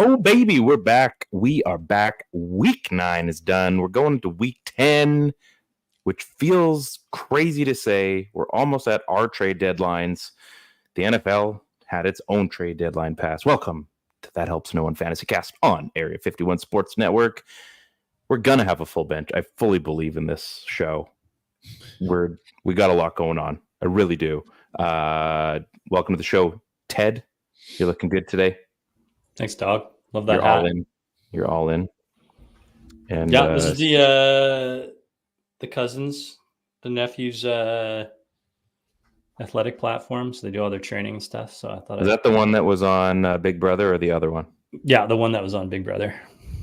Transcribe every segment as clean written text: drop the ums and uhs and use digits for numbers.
Oh, baby, we're back. We are back. Week 9 is done. We're going into week 10, which feels crazy to say. We're almost at our trade deadlines. The NFL had its own trade deadline pass. Welcome to That Helps No One Fantasycast on Area 51 Sports Network. We're going to have a full bench. I fully believe in this show. We got a lot going on. I really do. Welcome to the show, Ted. You're looking good today. Thanks, dog. Love that You're hat. all in. You're all in. And yeah, this is the cousins, the nephews' athletic platforms. They do all their training and stuff. So I thought. Is that the one that was on Big Brother or the other one? Yeah, the one that was on Big Brother.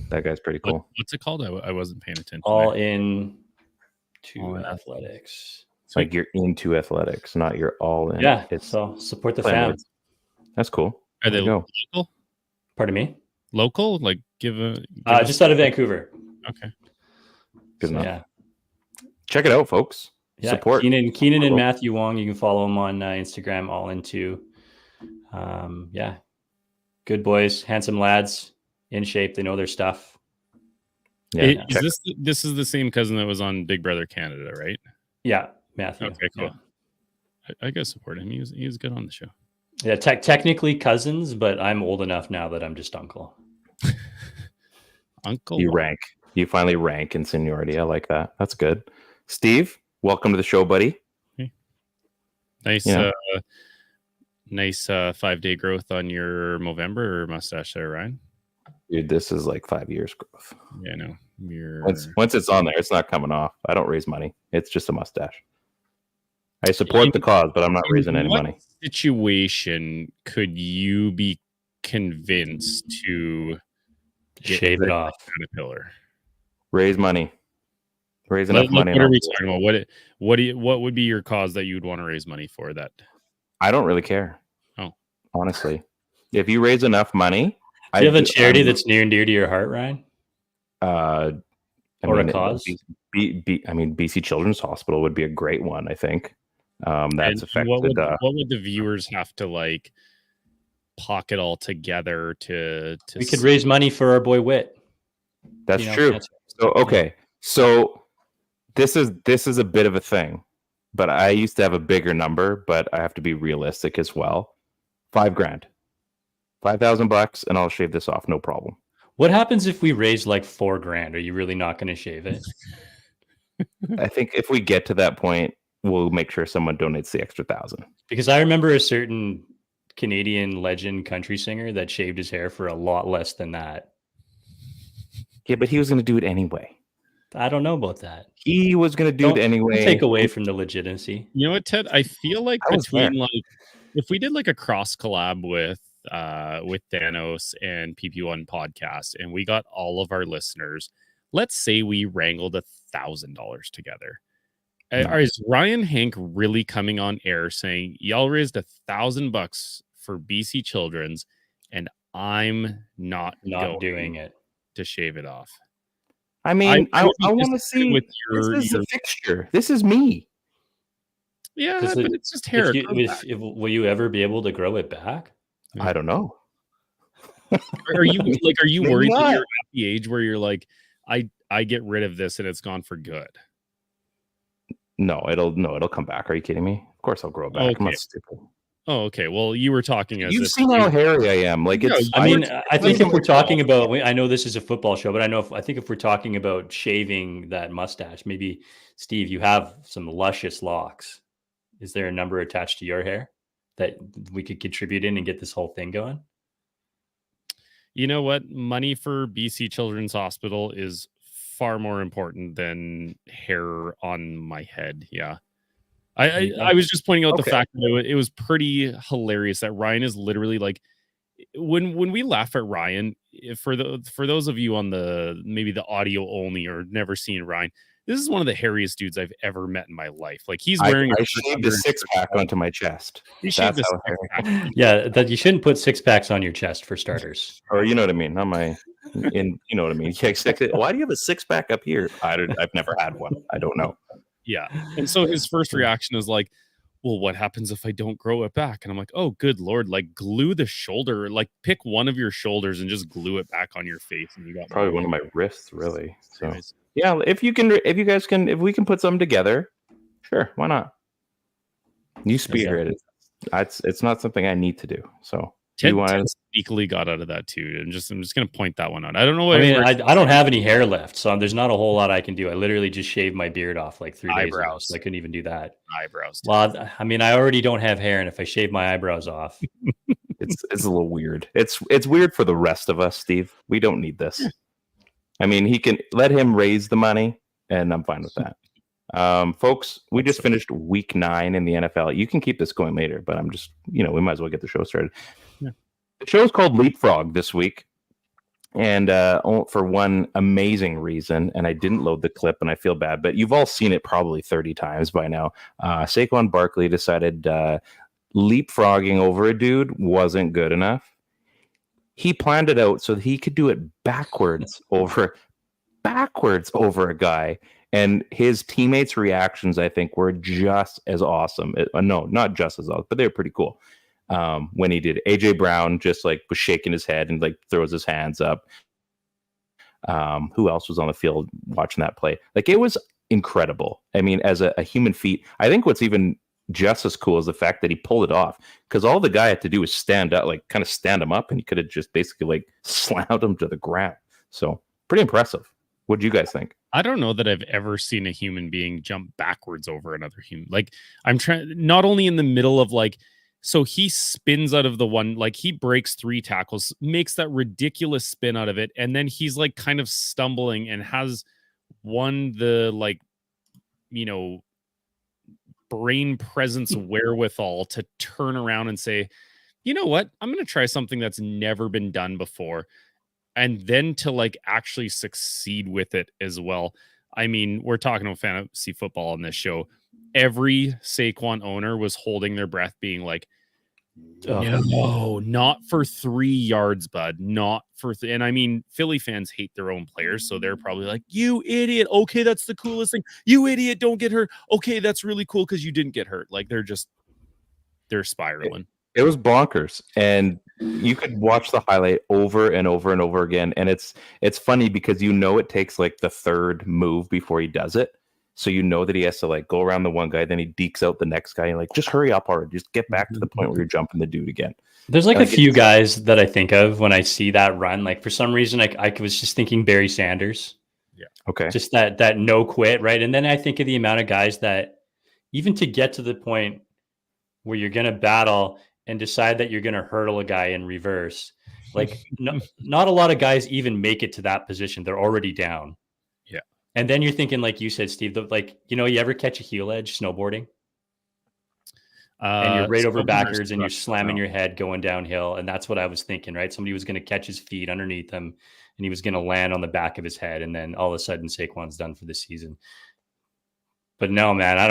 That guy's pretty cool. What's it called? I wasn't paying attention. All in to athletics. It's like you're into athletics, not you're all in. Yeah, so support the fam. That's cool. Are they local? Pardon me? Local? Like give just out of Vancouver. Okay. Good enough. Yeah. Check it out, folks. Yeah, Support. Keenan and Matthew Wong. You can follow them on Instagram, all into. Yeah. Good boys, handsome lads, in shape. They know their stuff. Yeah. This is the same cousin that was on Big Brother Canada, right? Yeah, Matthew. Okay, cool. Yeah. I gotta support him. He was good on the show. Yeah, technically cousins, but I'm old enough now that I'm just uncle. Uncle. You finally rank in seniority. I like that. That's good. Steve, welcome to the show, buddy. Hey. Nice, nice 5-day growth on your Movember mustache there, Ryan. Dude, this is like 5 years growth. Yeah, no. Once it's on there, it's not coming off. I don't raise money. It's just a mustache. I support the cause, but I'm not raising any money. Situation could you be convinced to shave it off? Caterpillar. Raise money. Raise enough money. What are we talking about? What would be your cause that you would want to raise money for? That I don't really care. Oh, honestly, if you raise enough money, do you have a charity that's near and dear to your heart, Ryan? A cause? BC Children's Hospital would be a great one. I think. That's affected. What would the viewers have to like pocket all together to? We could raise money for our boy Whit. That's true. So okay, so this is a bit of a thing, but I used to have a bigger number, but I have to be realistic as well. $5,000, $5,000, and I'll shave this off, no problem. What happens if we raise like $4,000? Are you really not going to shave it? I think if we get to that point, we'll make sure someone donates the extra $1,000. Because I remember a certain Canadian legend country singer that shaved his hair for a lot less than that. Yeah, but he was going to do it anyway. I don't know about that. He was going to do it anyway. Don't take away from the legitimacy. You know what, Ted? I feel like if we did like a cross collab with Thanos and PP1 podcast, and we got all of our listeners, let's say we wrangled $1,000 together. Is Ryan Hank really coming on air saying y'all raised $1,000 for BC Children's and I'm not doing it to shave it off? I mean, I want to see with this is a fixture. This is me. Yeah, but it's just hair. Will you ever be able to grow it back? I don't know. Are you worried that you're at the age where you're like, I get rid of this and it's gone for good? No, it'll come back. Are you kidding me? Of course I'll grow it back. Okay. I'm not stupid. Oh, okay. Well, you were talking as you've seen how hairy I am. Like it's. I think if we're talking about, I know this is a football show, but I think if we're talking about shaving that mustache, maybe Steve, you have some luscious locks. Is there a number attached to your hair that we could contribute in and get this whole thing going? You know what? Money for BC Children's Hospital is far more important than hair on my head. Yeah. I was just pointing out the fact that it was pretty hilarious that Ryan is literally like, when we laugh at Ryan, for those of you on maybe the audio only or never seen Ryan, this is one of the hairiest dudes I've ever met in my life. Like he's wearing I shaved a 6-pack onto my chest. That's how yeah, that you shouldn't put 6-packs on your chest for starters. Or you know what I mean? You know what I mean? Why do you have a 6-pack up here? I've never had one. I don't know. Yeah. And so his first reaction is like, well, what happens if I don't grow it back? And I'm like, oh, good Lord, like glue the shoulder, like pick one of your shoulders and just glue it back on your face. And you got Probably one of my wrists, really. So Anyways. yeah, if we can put something together, sure, why not? You spearhead it. It's not something I need to do. So Ted sneakily got out of that too. I'm just gonna point that one out. I don't know what I don't have any hair left, so there's not a whole lot I can do. I literally just shaved my beard off like 3 days ago, so I couldn't even do that. Eyebrows. Well, I mean, I already don't have hair, and if I shave my eyebrows off, it's a little weird. It's weird for the rest of us, Steve. We don't need this. I mean, he can let him raise the money, and I'm fine with that. Folks, we just finished week 9 in the NFL. You can keep this going later, but I'm just, we might as well get the show started. Yeah. The show is called Leapfrog this week. And for one amazing reason, and I didn't load the clip and I feel bad, but you've all seen it probably 30 times by now. Saquon Barkley decided leapfrogging over a dude wasn't good enough. He planned it out so that he could do it backwards over a guy. And his teammates' reactions, I think, were just as awesome. No, not just as awesome, but they were pretty cool. When he did, AJ Brown just like was shaking his head and like throws his hands up. Who else was on the field watching that play? Like, it was incredible. I mean, as a human feat, I think what's even just as cool is the fact that he pulled it off, because all the guy had to do was stand up, like kind of stand him up, and he could have just basically like slammed him to the ground. So pretty impressive. What do you guys think? I don't know that I've ever seen a human being jump backwards over another human. Like, I'm trying, not only in the middle of like, so he spins out of the one, like he breaks 3 tackles, makes that ridiculous spin out of it. And then he's like kind of stumbling and has the like, brain presence wherewithal to turn around and say, you know what? I'm going to try something that's never been done before. And then to like actually succeed with it as well. I mean, we're talking about fantasy football on this show. Every Saquon owner was holding their breath, being like, no, not for 3 yards, bud. Not for and I mean, Philly fans hate their own players, so they're probably like, you idiot. Okay, that's the coolest thing. You idiot, don't get hurt. Okay, that's really cool because you didn't get hurt. Like, they're spiraling. It was bonkers, and you could watch the highlight over and over and over again. And it's funny because it takes like the 3rd move before he does it. So that he has to like go around the one guy, then he dekes out the next guy, and like, just hurry up already. Just get back to the point where you're jumping the dude again. There's like a few guys that I think of when I see that run. Like, for some reason, I was just thinking Barry Sanders. Yeah. Okay. Just that no quit, right? And then I think of the amount of guys that even to get to the point where you're going to battle and decide that you're going to hurdle a guy in reverse. Like, not a lot of guys even make it to that position. They're already down. Yeah. And then you're thinking, like you said, Steve, you ever catch a heel edge snowboarding? And you're right over backwards and you're slamming your head going downhill. And that's what I was thinking, right? Somebody was going to catch his feet underneath him and he was going to land on the back of his head. And then all of a sudden Saquon's done for the season. But no, man, I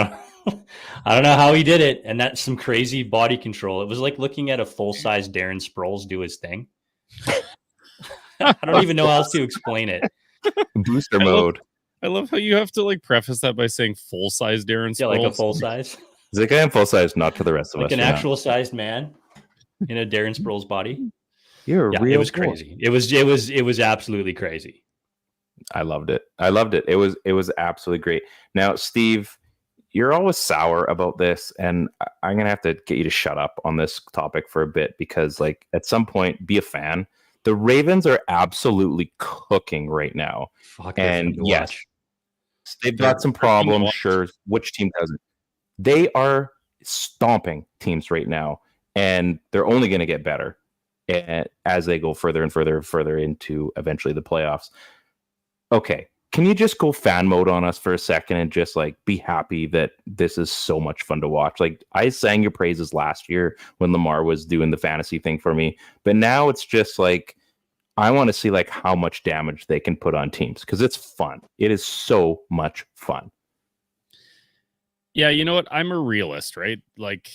don't know how he did it. And that's some crazy body control. It was like looking at a full-size Darren Sproles do his thing. I don't even know how else to explain it. Booster mode. I love how you have to like preface that by saying full-size Darren Sproles. Yeah, like a full-size. He's like, I am full-size, not to the rest of us. Like an actual-sized man in a Darren Sproles body. You're a real. It was crazy. It was absolutely crazy. I loved it. It was absolutely great. Now, Steve, you're always sour about this, and I'm gonna have to get you to shut up on this topic for a bit, because like at some point, be a fan. The Ravens are absolutely cooking right now. And yes, they've got some problems. Sure, which team doesn't? They are stomping teams right now, and they're only going to get better as they go further and further and further into eventually the playoffs. Okay, can you just go fan mode on us for a second and just like be happy that this is so much fun to watch? Like, I sang your praises last year when Lamar was doing the fantasy thing for me, but now it's just like, I want to see like how much damage they can put on teams, because it's fun. It is so much fun. Yeah, you know what? I'm a realist, right? Like,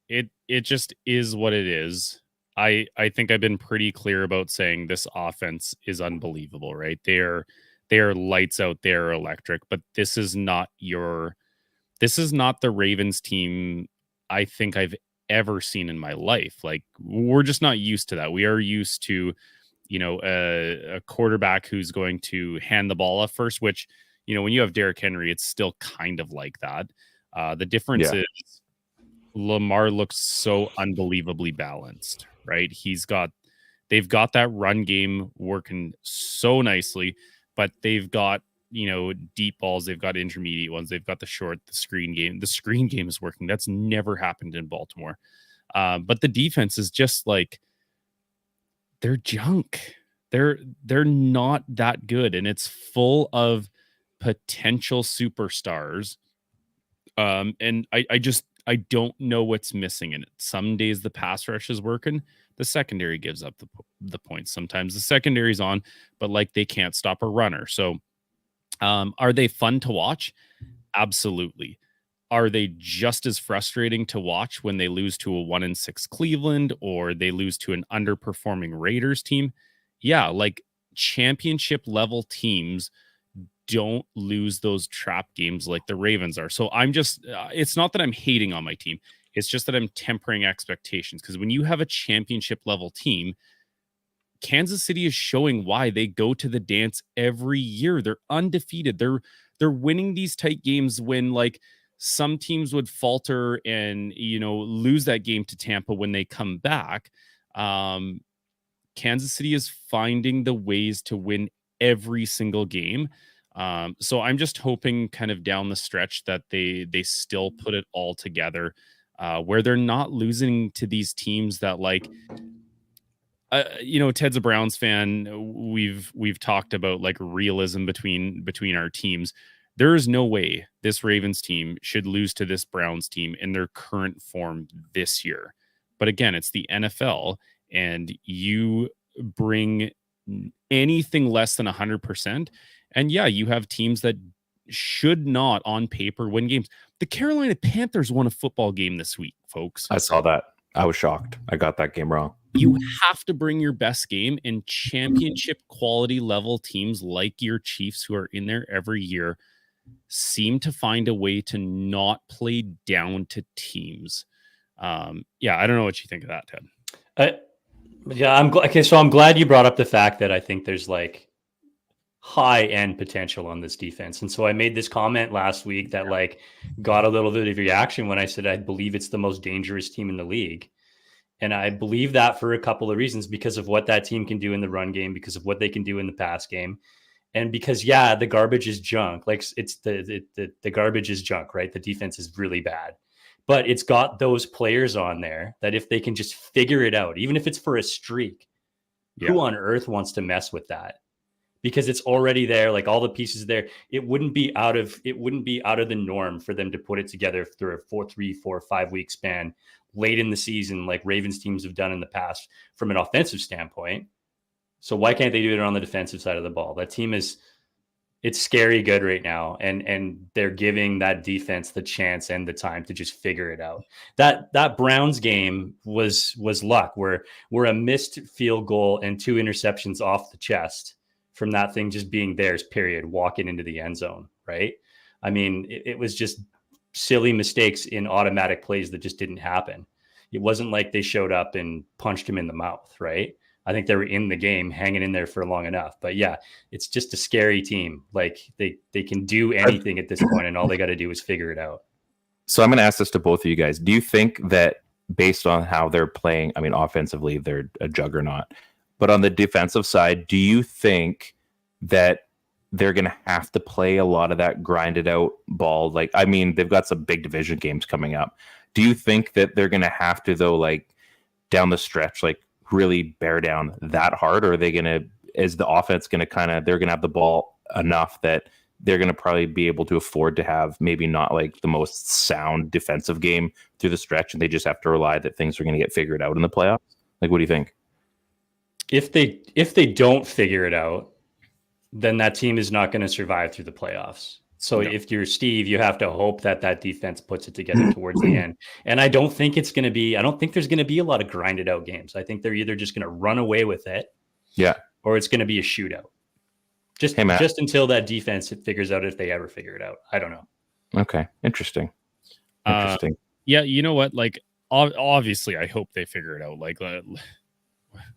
it just is what it is. I think I've been pretty clear about saying this offense is unbelievable, right? They are lights out, they're electric, but this is not the Ravens team I think I've ever seen in my life. Like, we're just not used to that. We are used to, a quarterback who's going to hand the ball off first, which, when you have Derrick Henry, it's still kind of like that. The difference is Lamar looks so unbelievably balanced, right? They've got that run game working so nicely, but they've got, deep balls, they've got intermediate ones, they've got the short, the screen game. The screen game is working. That's never happened in Baltimore. But the defense is just like, they're junk. They're not that good, and it's full of potential superstars. And I don't know what's missing in it. Some days the pass rush is working, the secondary gives up the points. Sometimes the secondary's on, but like they can't stop a runner. So, are they fun to watch? Absolutely. Are they just as frustrating to watch when they lose to a 1-6 Cleveland or they lose to an underperforming Raiders team? Yeah, like championship level teams don't lose those trap games like the Ravens are. So I'm just, it's not that I'm hating on my team. It's just that I'm tempering expectations, because when you have a championship level team, Kansas City is showing why they go to the dance every year. They're undefeated. They're winning these tight games when like some teams would falter and, lose that game to Tampa when they come back. Kansas City is finding the ways to win every single game. So I'm just hoping kind of down the stretch that they still put it all together, where they're not losing to these teams that like, Ted's a Browns fan. We've talked about like realism between our teams. There is no way this Ravens team should lose to this Browns team in their current form this year. But again, it's the NFL, and you bring anything less than 100%. And yeah, you have teams that should not on paper win games. The Carolina Panthers won a football game this week, folks. I saw that. I was shocked. I got that game wrong. You have to bring your best game, and championship quality level teams like your Chiefs, who are in there every year, seem to find a way to not play down to teams. I don't know what you think of that, Ted. I'm glad you brought up the fact that I think there's like high end potential on this defense. And so I made this comment last week that like got a little bit of reaction when I said I believe it's the most dangerous team in the league. And I believe that for a couple of reasons, because of what that team can do in the run game, because of what they can do in the pass game. And because, the garbage is junk. Like it's the garbage is junk, right? The defense is really bad, but it's got those players on there that if they can just figure it out, even if it's for a streak, who on earth wants to mess with that? Because it's already there, like all the pieces there. It wouldn't be out of the norm for them to put it together through a 3, 4, 5 week span late in the season, like Ravens teams have done in the past from an offensive standpoint. So why can't they do it on the defensive side of the ball? That team it's scary good right now. And they're giving that defense the chance and the time to just figure it out. That Browns game was luck, where a missed field goal and 2 interceptions off the chest from that thing just being theirs, period, walking into the end zone, right? I mean, it was just silly mistakes in automatic plays that just didn't happen. It wasn't like they showed up and punched him in the mouth, right? I think they were in the game, hanging in there for long enough. But yeah, it's just a scary team. Like they can do anything at this point, and all they got to do is figure it out. So I'm going to ask this to both of you guys. Do you think that based on how they're playing, I mean, offensively, they're a juggernaut, but on the defensive side, do you think that they're going to have to play a lot of that grinded out ball? Like, I mean, they've got some big division games coming up. Do you think that they're going to have to, though, like down the stretch, like really bear down that hard? Or are they going to, is the offense going to they're going to have the ball enough that they're going to probably be able to afford to have maybe not like the most sound defensive game through the stretch, and they just have to rely that things are going to get figured out in the playoffs? Like, what do you think? If they don't figure it out, then that team is not going to survive through the playoffs. So if you're Steve, you have to hope that defense puts it together towards the end. And I don't think there's going to be a lot of grinded out games. I think they're either just going to run away with it. Yeah. Or it's going to be a shootout. Just until that defense figures out, if they ever figure it out. I don't know. Okay. Interesting. Yeah, you know what? Like, obviously, I hope they figure it out. Like,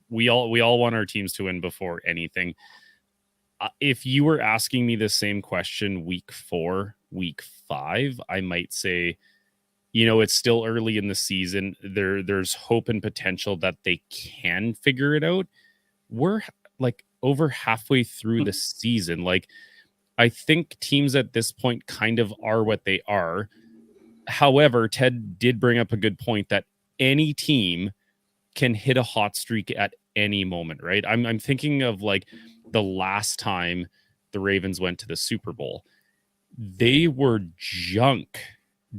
we all want our teams to win before anything. If you were asking me the same question week 4, week 5, I might say, it's still early in the season. There's hope and potential that they can figure it out. We're like over halfway through the season. Like, I think teams at this point kind of are what they are. However, Ted did bring up a good point that any team can hit a hot streak at any moment, right? I'm thinking of like the last time the Ravens went to the Super Bowl. They were junk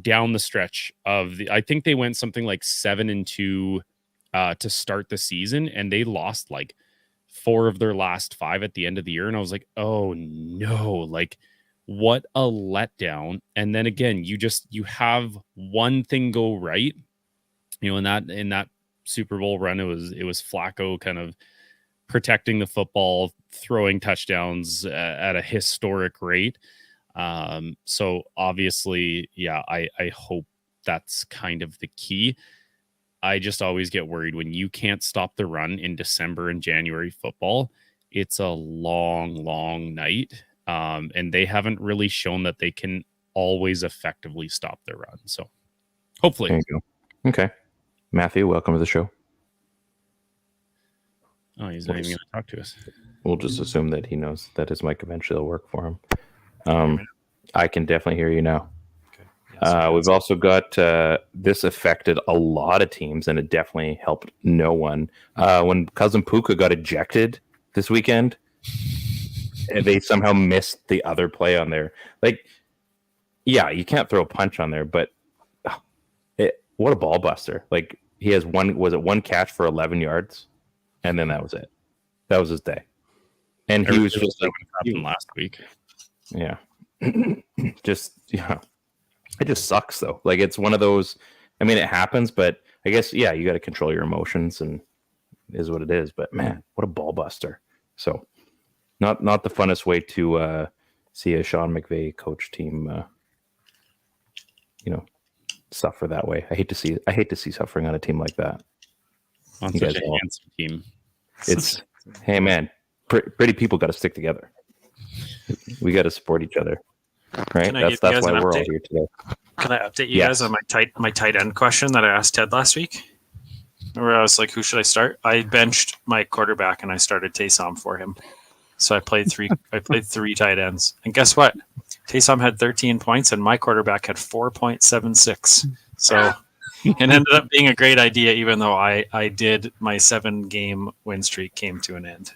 down the stretch I think they went something like 7-2 to start the season, and they lost like 4 of their last 5 at the end of the year. And I was like, oh no, like what a letdown. And then again, you have one thing go right, in that Super Bowl run, it was Flacco kind of protecting the football, throwing touchdowns at a historic rate. So obviously, yeah, I hope that's kind of the key. I just always get worried when you can't stop the run in December and January football. It's a long night. And they haven't really shown that they can always effectively stop the run. So hopefully. There you go. Okay. Matthew, welcome to the show. Oh, he's not even going to talk to us. We'll just assume that he knows that his mic eventually will work for him. I can definitely hear you now. Okay. We've also got this affected a lot of teams, and it definitely helped no one. When Cousin Puka got ejected this weekend, they somehow missed the other play on there. Like, yeah, you can't throw a punch on there, but what a ball buster. Like, he has one catch for 11 yards, and then that was it. That was his day. And he was just like last week. Yeah. It just sucks though. Like, it's one of those, I mean, it happens, but I guess, yeah, you got to control your emotions, and it is what it is. But man, what a ball buster. So not the funnest way to see a Sean McVay coach team, suffer that way. I hate to see suffering on a team like that. On such a handsome team. It's, hey man, pretty people got to stick together. We got to support each other, right? That's why we're all here today. Can I update you guys on my tight end question that I asked Ted last week? Where I was like, who should I start? I benched my quarterback and I started Taysom for him. So I played three tight ends. And guess what? Taysom had 13 points and my quarterback had 4.76. So it ended up being a great idea, even though I did my 7-game win streak came to an end.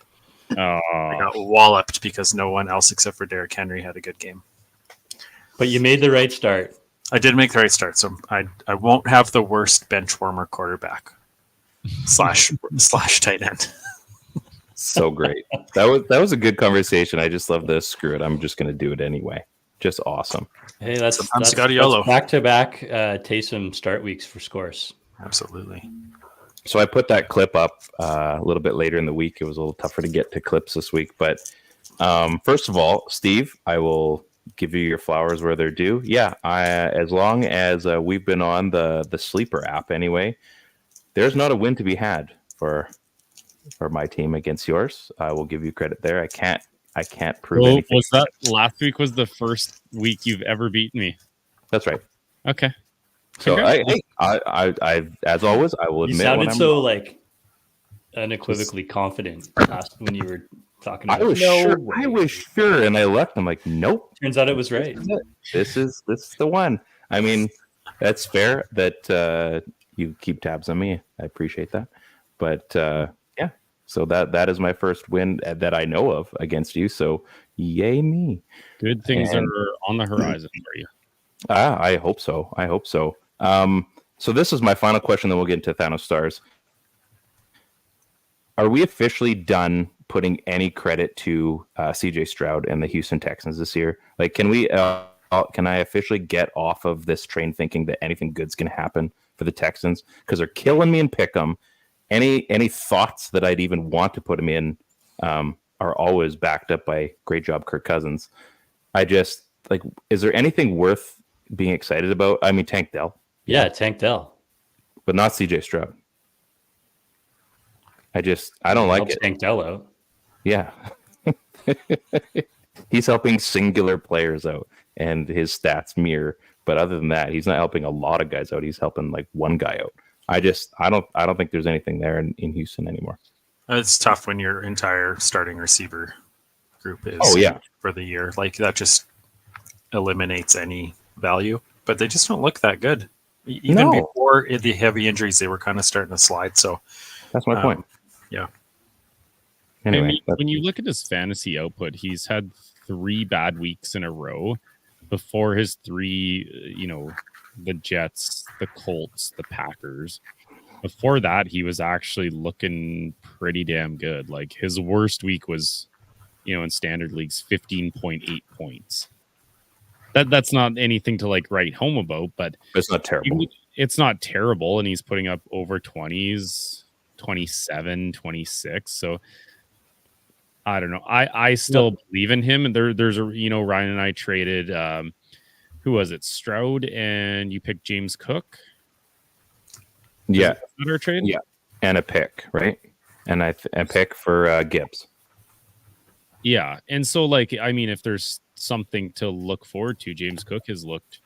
I got walloped because no one else except for Derrick Henry had a good game. But you made the right start. I did make the right start, so I won't have the worst bench warmer quarterback slash tight end. So great. That was a good conversation. I just love this. Screw it. I'm just going to do it anyway. Just awesome. Hey, that's YOLO. Back-to-back Taysom start weeks for scores. Absolutely. So I put that clip up a little bit later in the week. It was a little tougher to get to clips this week. But first of all, Steve, I will give you your flowers where they're due. Yeah, as long as we've been on the Sleeper app anyway, there's not a win to be had for my team against yours. I will give you credit there. I can't prove anything. Was that last week was the first week you've ever beaten me? That's right. Okay. So I as always, I will admit. You sounded when I'm so wrong. like unequivocally confident last when you were talking. I was sure, and I left. I'm like, nope. Turns out it was right. This is the one. I mean, that's fair that you keep tabs on me. I appreciate that. But yeah, so that is my first win that I know of against you. So yay me. Good things are on the horizon for you. I hope so. So this is my final question, then we'll get into THNO Stars. Are we officially done putting any credit to CJ Stroud and the Houston Texans this year? Like, can I officially get off of this train thinking that anything good's going to happen for the Texans? Because they're killing me in pick'em. Any thoughts that I'd even want to put them in are always backed up by great job, Kirk Cousins. I just, like, is there anything worth being excited about? I mean, Tank Dell. Yeah, Tank Dell. but not CJ Stroud. I don't like it. Tank Dell out. Yeah. He's helping singular players out and his stats mirror. But other than that, he's not helping a lot of guys out. He's helping like one guy out. I don't think there's anything there in Houston anymore. It's tough when your entire starting receiver group is for the year. Like that just eliminates any value. But they just don't look that good. Even before the heavy injuries, they were kind of starting to slide. So that's my point. Yeah. Anyway, I mean, when you look at his fantasy output, he's had 3 bad weeks in a row before his 3, the Jets, the Colts, the Packers. Before that, he was actually looking pretty damn good. Like his worst week was, in standard leagues, 15.8 points. That's not anything to like write home about, but it's not terrible. It's not terrible, and he's putting up over 20s, 27, 26. So I don't know. I still believe in him. And there's a Ryan and I traded who was it? Stroud, and you picked James Cook. Yeah, our trade. Yeah, and a pick, right? And a pick for Gibbs. Yeah, and so if there's something to look forward to, James Cook has looked.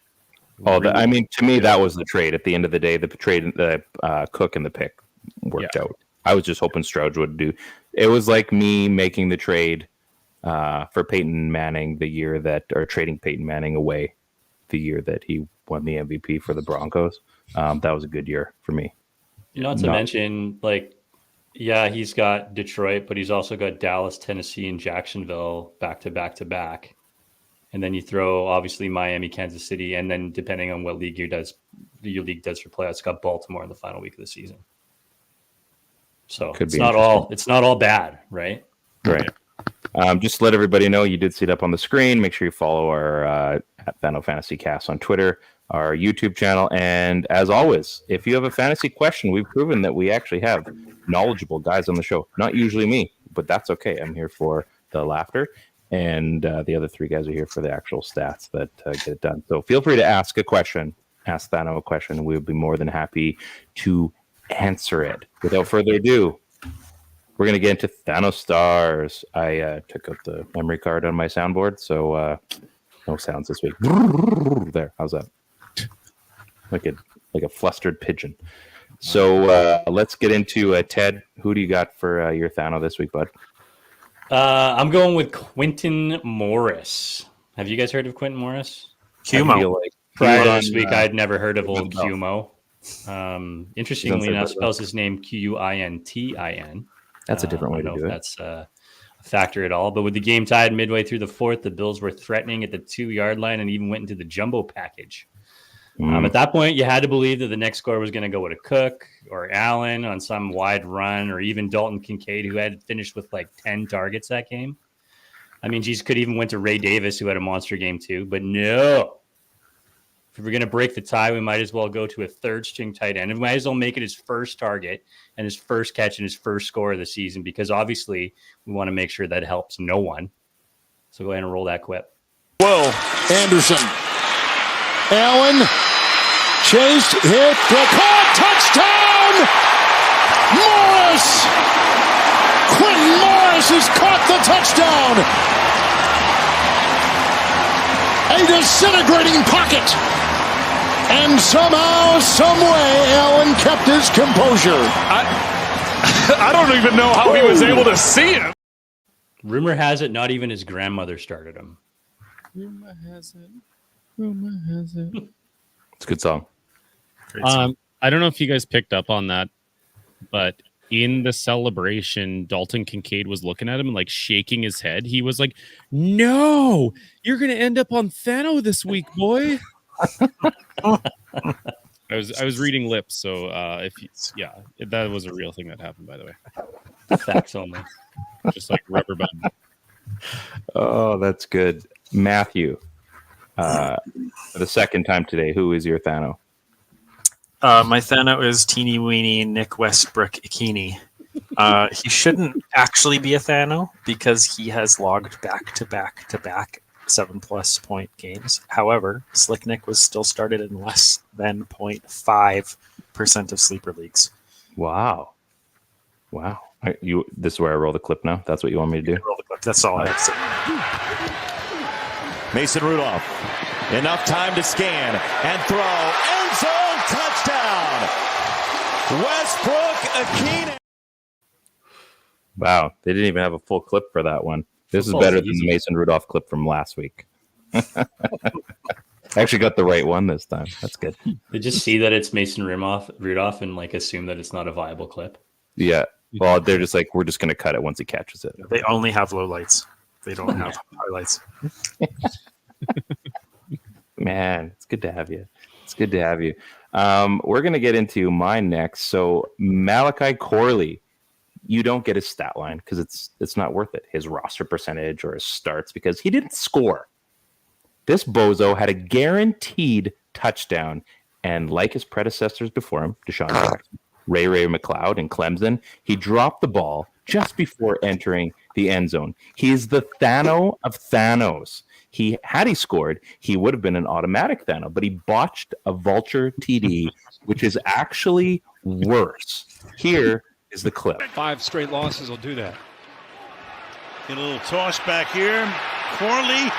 To me, that was the trade. At the end of the day, the trade, the Cook and the pick worked out. I was just hoping Stroud would do. It was like me making the trade for Peyton Manning or trading Peyton Manning away the year that he won the MVP for the Broncos. That was a good year for me. Not to mention, he's got Detroit, but he's also got Dallas, Tennessee, and Jacksonville back to back to back. And then you throw obviously Miami, Kansas City, and then depending on what league your league does for playoffs, got Baltimore in the final week of the season. So it's not all bad, right? Right. Just to let everybody know, you did see it up on the screen. Make sure you follow our at THNO Fantasycast on Twitter, our YouTube channel, and as always, if you have a fantasy question, we've proven that we actually have knowledgeable guys on the show. Not usually me, but that's okay. I'm here for the laughter, and the other 3 guys are here for the actual stats that get it done. So feel free to ask a question. Ask THNO a question. We'll be more than happy to answer it. Without further ado, we're going to get into THNO Stars. I took out the memory card on my soundboard, so no sounds this week. There, how's that? Like a flustered pigeon. So let's get into Ted. Who do you got for your THNO this week, bud? I'm going with Quentin Morris. Have you guys heard of Quentin Morris? Cumo. Prior to this week, I'd never heard of old Cumo. Interestingly enough, spells his name Quintin. That's a different way to do it. That's a factor at all. But with the game tied midway through the 4th, the Bills were threatening at the 2-yard line and even went into the jumbo package. At that point, you had to believe that the next score was going to go with a Cook or Allen on some wide run, or even Dalton Kincaid, who had finished with 10 targets that game. I mean, could even went to Ray Davis, who had a monster game too. But no. If we're going to break the tie, we might as well go to a 3rd-string tight end. And we might as well make it his first target and his first catch and his first score of the season, because obviously we want to make sure that helps no one. So go ahead and roll that clip. Whoa, Anderson. Allen, chased, hit, caught, touchdown! Morris! Quentin Morris has caught the touchdown! A disintegrating pocket! And somehow, some way, Allen kept his composure. I don't even know how he was able to see it. Rumor has it, not even his grandmother started him. Rumor has it. Rumor has it. It's a good song. I don't know if you guys picked up on that, but in the celebration, Dalton Kincaid was looking at him and shaking his head. He was like, "No, you're going to end up on THNO this week, boy." I was reading lips, so that was a real thing that happened, by the way. Facts only. Just like rubber band. Oh, that's good. Matthew, for the second time today, who is your THNO? My THNO is teeny weeny Nick Westbrook Ikini. He shouldn't actually be a THNO because he has logged back to back to back 7+ point games. However, Slick Nick was still started in less than 0.5% of sleeper leagues. Wow. This is where I roll the clip now. That's what you want me to do? Roll the clip. That's all I have to say. Mason Rudolph, enough time to scan and throw. End zone touchdown. Westbrook Akine. Wow, they didn't even have a full clip for that one. This is better than the Mason Rudolph clip from last week. I actually got the right one this time. That's good. They just see that it's Mason Rudolph and like assume that it's not a viable clip. Yeah. Well, they're just like, we're just going to cut it once he catches it. They only have low lights. They don't have highlights. Man, it's good to have you. We're going to get into mine next. So Malachi Corley, you don't get his stat line because it's not worth it. His roster percentage or his starts, because he didn't score. This bozo had a guaranteed touchdown, and like his predecessors before him, Deshaun Jackson, Ray McLeod, and Clemson, he dropped the ball just before entering the end zone. He is the THNO of Thanos. Had he scored, he would have been an automatic THNO, but he botched a vulture TD, which is actually worse. Here is the clip. 5 straight losses will do that. Get a little toss back here. Corley,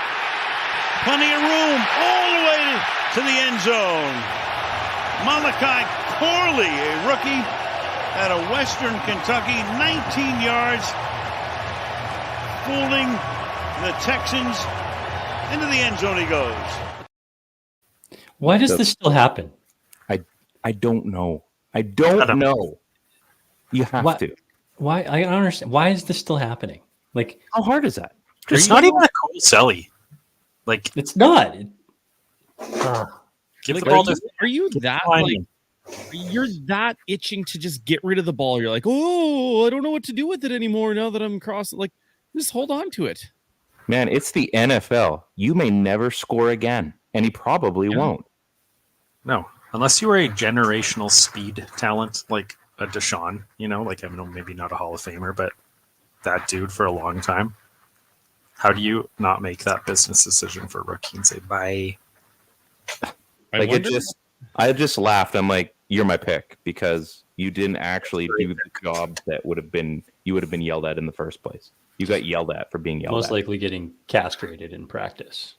plenty of room all the way to the end zone. Malachi Corley, a rookie out of Western Kentucky, 19 yards, fooling the Texans. Into the end zone he goes. Why does this still happen? I don't know. I don't know. You have to. Why? I don't understand. Why is this still happening? Like, how hard is that? It's not even a cool selly. Like, it's not. Give the ball to. Are you that like? You're that itching to just get rid of the ball. You're like, oh, I don't know what to do with it anymore now that I'm crossing. Like, just hold on to it. Man, it's the NFL. You may never score again, and he probably won't. No, unless you are a generational speed talent like a Deshaun, like, I mean, maybe not a Hall of Famer, but that dude for a long time. How do you not make that business decision for a rookie and say bye? I just laughed. I'm like, you're my pick because you didn't actually do the job that you would have been yelled at in the first place. You got yelled at for being yelled at. Most likely getting castrated in practice.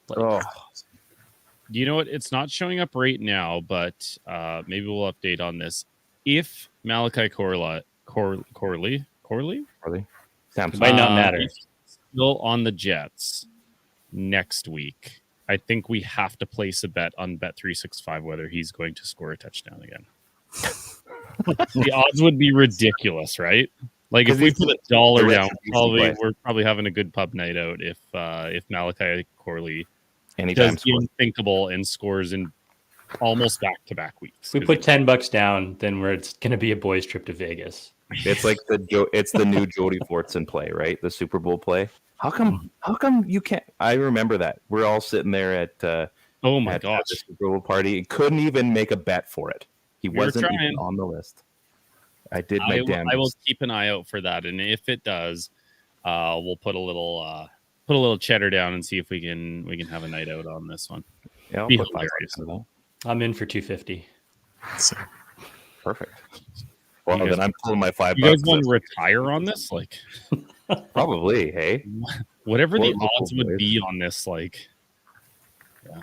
You know what? It's not showing up right now, but maybe we'll update on this. If Malachi Corley Sounds might not matter. Still on the Jets next week, I think we have to place a bet on Bet365 whether he's going to score a touchdown again. The odds would be ridiculous, right? Like if we put $1 down, we're probably having a good pub night out if Malachi Corley does the unthinkable and scores in almost back-to-back weeks. If we put $10 down, then it's going to be a boys' trip to Vegas. It's like it's the new Jody Fortson play, right? The Super Bowl play. How come you can't? I remember that. We're all sitting there at the Super Bowl party and couldn't even make a bet for it. He wasn't even on the list. I did my damn. I will keep an eye out for that, and if it does, we'll put a little cheddar down and see if we can have a night out on this one. Yeah, be hilarious. I'm in for $250. Perfect. Well, then I'm pulling my $5. You guys want to retire on this? Like, probably. Hey, whatever the odds would be on this, like, yeah.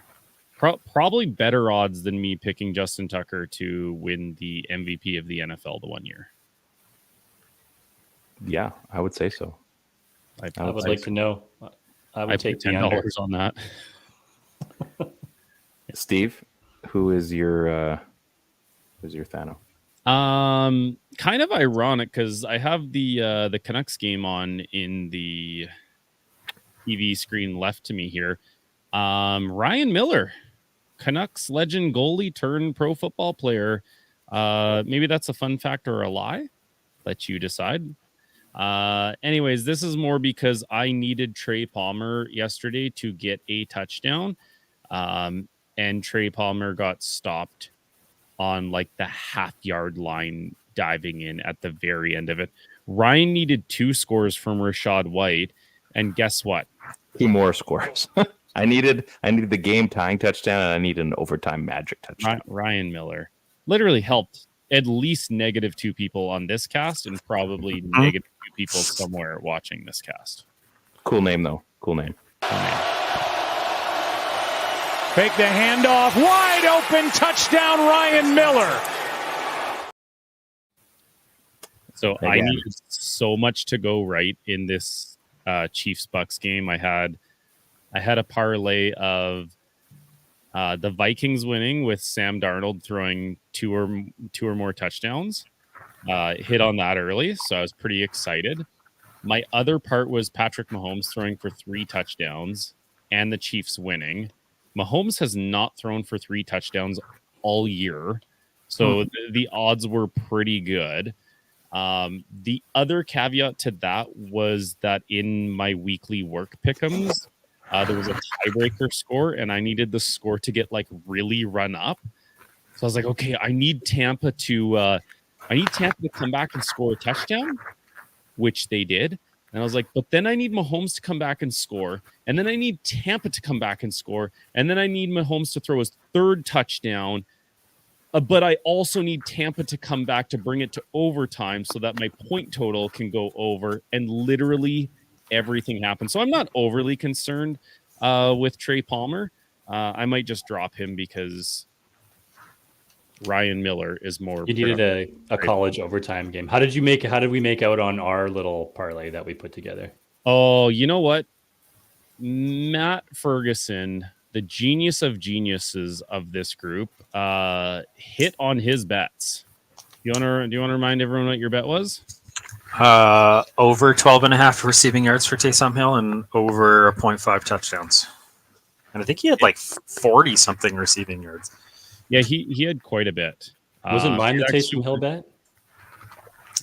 Probably better odds than me picking Justin Tucker to win the MVP of the NFL the one year. Yeah, I would say so. I would like to know. I would take $10 on that. Steve, who is your Thano? Kind of ironic because I have the Canucks game on in the TV screen left to me here. Ryan Miller, Canucks legend goalie turned pro football player. Maybe that's a fun fact or a lie. Let you decide. Anyways, this is more because I needed Trey Palmer yesterday to get a touchdown. And Trey Palmer got stopped on like the half-yard line diving in at the very end of it. Ryan needed 2 scores from Rashad White. And guess what? 2 more scores. I needed the game tying touchdown, and I need an overtime magic touchdown. Ryan Miller literally helped at least -2 people on this cast, and probably -2 people somewhere watching this cast. Cool name though. Cool name. Fake the handoff. Wide open touchdown, Ryan Miller. So I needed so much to go right in this Chiefs-Bucks game. I had a parlay of the Vikings winning with Sam Darnold throwing two or more touchdowns. Hit on that early, so I was pretty excited. My other part was Patrick Mahomes throwing for 3 touchdowns and the Chiefs winning. Mahomes has not thrown for 3 touchdowns all year, so the odds were pretty good. The other caveat to that was that in my weekly work pick'ems, there was a tiebreaker score, and I needed the score to get like really run up. So I was like, okay, I need Tampa to come back and score a touchdown, which they did. And I was like, but then I need Mahomes to come back and score, and then I need Tampa to come back and score, and then I need Mahomes to throw his 3rd touchdown. But I also need Tampa to come back to bring it to overtime so that my point total can go over, and literally everything happened. So I'm not overly concerned with Trey Palmer. I might just drop him because Ryan Miller is more. You needed a college overtime game. How did we make out on our little parlay that we put together? Oh, you know what? Matt Ferguson, the genius of geniuses of this group, hit on his bets. Do you want to remind everyone what your bet was? Over 12.5 receiving yards for Taysom Hill and over 0.5 touchdowns. And I think he had like 40 something receiving yards. Yeah, he had quite a bit. Wasn't mine the Taysom Hill bet?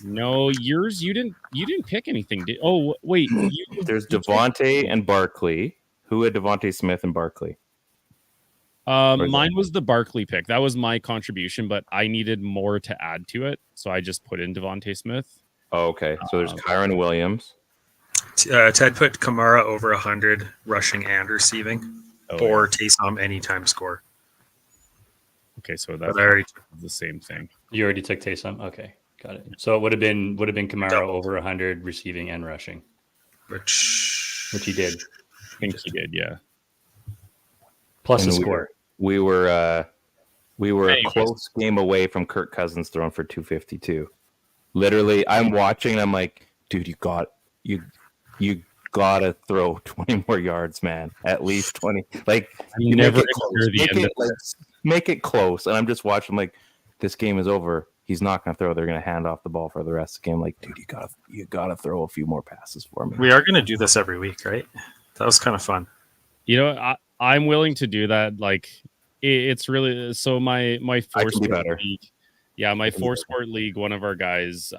No, yours you didn't pick anything. Wait, there's Devontae and Barkley. Who had Devontae Smith and Barkley? Mine was the Barkley pick. That was my contribution, but I needed more to add to it, so I just put in Devontae Smith. Oh, okay. So there's Kyron Williams. Ted put Kamara over 100 rushing and receiving, or Taysom anytime score. Okay, so that's the same thing. You already took Taysom? Okay, got it. So it would have been Kamara over 100 receiving and rushing. Which he did. I think he did, yeah. Plus the score. We were a close game away from Kirk Cousins throwing for 252. Literally, I'm watching and I'm like, dude, you gotta throw 20 more yards, man. At least 20. Like you never make it close. And I'm just watching, I'm like, this game is over. He's not gonna throw. They're gonna hand off the ball for the rest of the game. Like, dude, you gotta throw a few more passes for me. We are gonna do this every week, right? That was kind of fun. You know, I'm willing to do that. Like, it's really so my 4-sport league. Yeah, my 4-sport league. One of our guys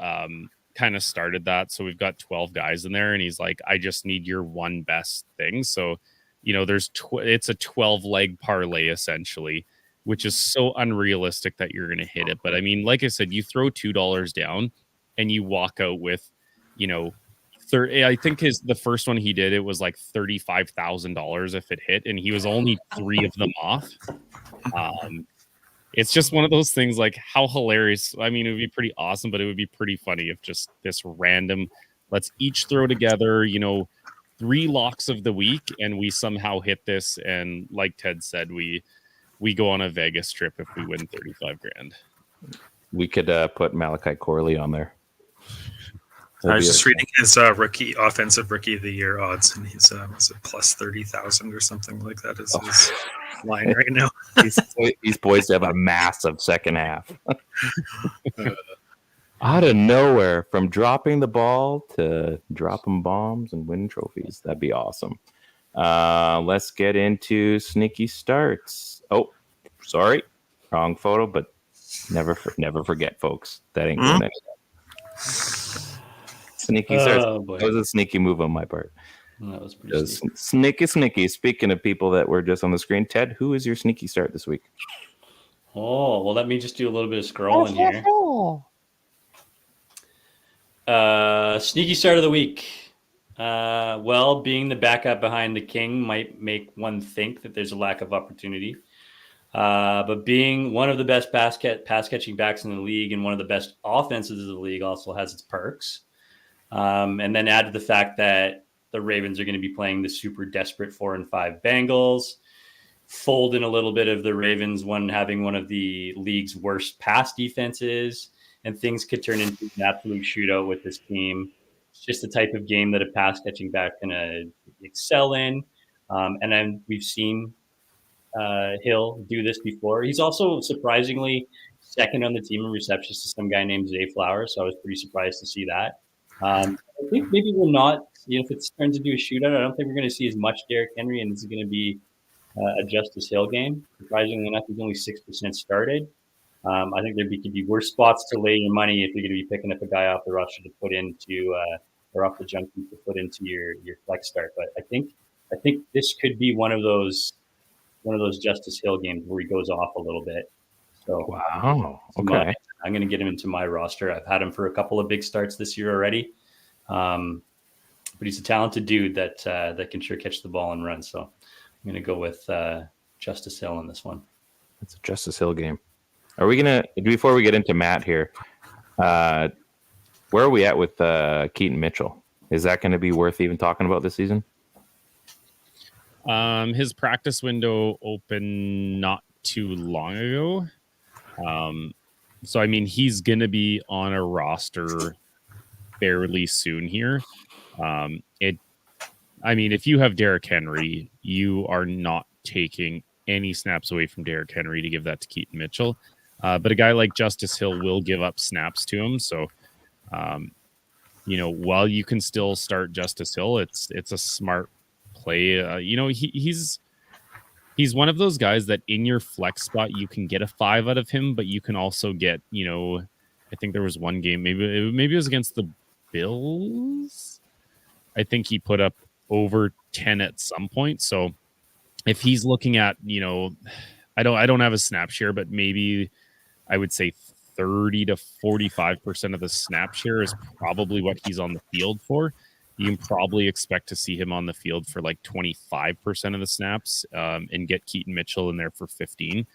kind of started that, so we've got 12 guys in there, and he's like, I just need your one best thing. So, you know, it's a 12-leg parlay essentially, which is so unrealistic that you're going to hit it. But I mean, like I said, you throw $2 down, and you walk out with, you know. I think the first one he did, it was like $35,000 if it hit, and he was only 3 of them off. It's just one of those things, like, how hilarious. I mean, it would be pretty awesome, but it would be pretty funny if just this random, let's each throw together, you know, 3 locks of the week, and we somehow hit this. And like Ted said, we go on a Vegas trip if we win $35,000. We could put Malachi Corley on there. I was just reading his offensive rookie of the year odds, and he's was it plus 30,000 or something like that is his line right now. he's poised to have a massive second half. Out of nowhere, from dropping the ball to dropping bombs and winning trophies. That'd be awesome. Let's get into sneaky starts. Oh, sorry, wrong photo, but never forget, folks. That ain't going anywhere. Sneaky starts. That was a sneaky move on my part. That was pretty sneaky. Speaking of people that were just on the screen, Ted, who is your sneaky start this week? Oh, well, let me just do a little bit of scrolling here. Sneaky start of the week. Well, being the backup behind the king might make one think that there's a lack of opportunity. But being one of the best pass catching backs in the league and one of the best offenses of the league also has its perks. And then add to the fact that the Ravens are going to be playing the super desperate 4-5 Bengals, fold in a little bit of the Ravens having one of the league's worst pass defenses, and things could turn into an absolute shootout with this team. It's just the type of game that a pass catching back can excel in. And then we've seen Hill do this before. He's also surprisingly second on the team in receptions to some guy named Zay Flowers. So I was pretty surprised to see that. I think maybe we're not, if it turns into a shootout, I don't think we're going to see as much Derrick Henry, and it's going to be a Justice Hill game. Surprisingly enough, he's only 6% started. I think could be worse spots to lay your money if you're going to be picking up a guy off the roster to put into or off the junk heap to put into your flex start. But I think this could be one of those Justice Hill games where he goes off a little bit. So wow, okay. I'm going to get him into my roster. I've had him for a couple of big starts this year already, but he's a talented dude that can sure catch the ball and run. So I'm going to go with Justice Hill in this one. It's a Justice Hill game. Are we gonna, before we get into Matt here, where are we at with Keaton Mitchell? Is that going to be worth even talking about this season? His practice window opened not too long ago. So, I mean, he's going to be on a roster fairly soon here. If you have Derrick Henry, you are not taking any snaps away from Derrick Henry to give that to Keaton Mitchell. But a guy like Justice Hill will give up snaps to him. So, while you can still start Justice Hill, it's a smart play. He's one of those guys that in your flex spot, you can get a 5 out of him, but you can also get, I think there was one game, maybe it was against the Bills. I think he put up over 10 at some point. So if he's looking at, I don't have a snap share, but maybe I would say 30 to 45% of the snap share is probably what he's on the field for. You can probably expect to see him on the field for like 25% of the snaps and get Keaton Mitchell in there for 15.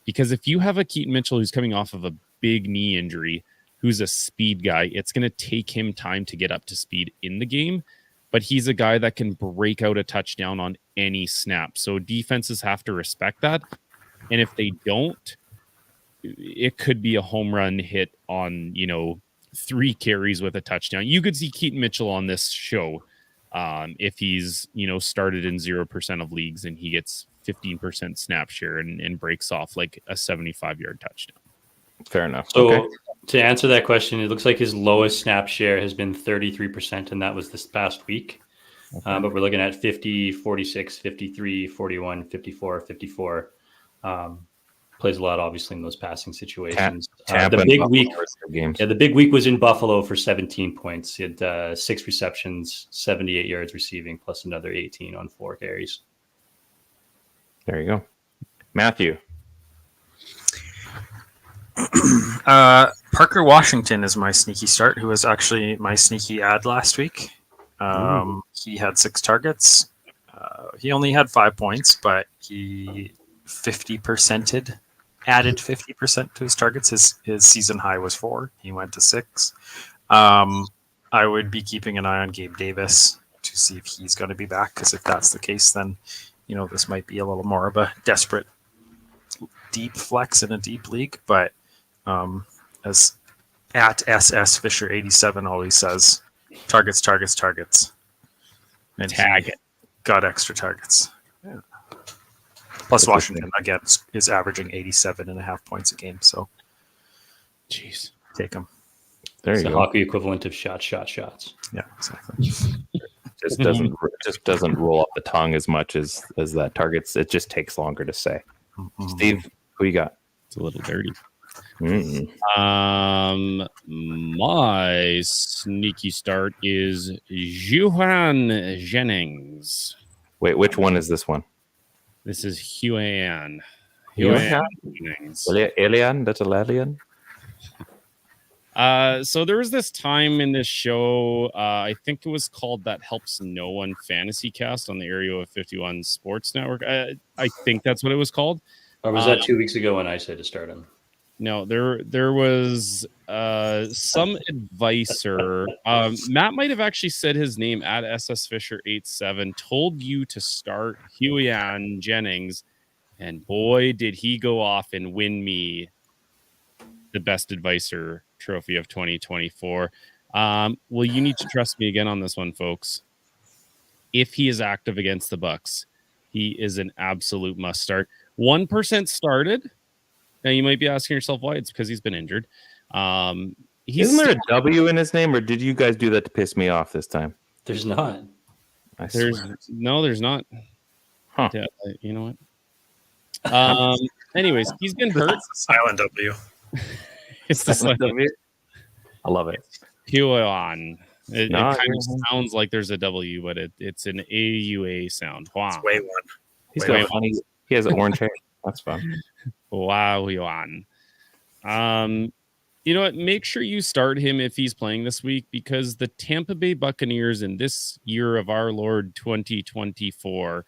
Because if you have a Keaton Mitchell who's coming off of a big knee injury, who's a speed guy, it's going to take him time to get up to speed in the game. But he's a guy that can break out a touchdown on any snap. So defenses have to respect that. And if they don't, it could be a home run hit on, 3 carries with a touchdown. You could see Keaton Mitchell on this show if he's, started in 0% of leagues and he gets 15% snap share and breaks off like a 75-yard touchdown. Fair enough. So okay. To answer that question, it looks like his lowest snap share has been 33%, and that was this past week. Okay. But we're looking at 50, 46, 53, 41, 54, 54. Plays a lot, obviously, in those passing situations. The big week was in Buffalo for 17 points. He had 6 receptions, 78 yards receiving, plus another 18 on 4 carries. There you go. Matthew. Parker Washington is my sneaky start, who was actually my sneaky ad last week. He had 6 targets. He only had 5 points, but he 50%ed. Added 50% to his targets. His season high was 4. He went to 6. I would be keeping an eye on Gabe Davis to see if he's going to be back, because if that's the case, then this might be a little more of a desperate deep flex in a deep league. But as at SS Fisher 87 always says, targets. And tag it. Got extra targets. Yeah. Plus Washington, again, is averaging 87.5 points a game. So, jeez, take him. There you go. The hockey equivalent of shots. Yeah, exactly. just doesn't roll off the tongue as much as that targets. It just takes longer to say. Mm-hmm. Steve, who you got? It's a little dirty. Mm-mm. My sneaky start is Juwan Jennings. Wait, which one is this one? This is Juwan. Jennings. Elian? That's a Lalian? So there was this time in this show, I think it was called That Helps No One Fantasycast on the Area 51 Sports Network. I think that's what it was called. Or was that 2 weeks ago when I said to start him? No, there was some advisor. Matt might have actually said his name at SS Fisher 87, told you to start Huian Jennings, and boy, did he go off and win me the best advisor trophy of 2024. Well, you need to trust me again on this one, folks. If he is active against the Bucks, he is an absolute must start. 1% started. Now you might be asking yourself why. It's because he's been injured. Isn't there a W in his name, or did you guys do that to piss me off this time? There's not. There's not. Huh. Yeah, you know what? Anyways, he's been hurt. Silent W. It's the silent W. I love it. Huan. It kind of sounds like there's a W, but it's an AUA sound. Wow. It's way one. He's got funny. He has orange hair. That's fun. Wow, Huan. You know what? Make sure you start him if he's playing this week, because the Tampa Bay Buccaneers in this year of our Lord 2024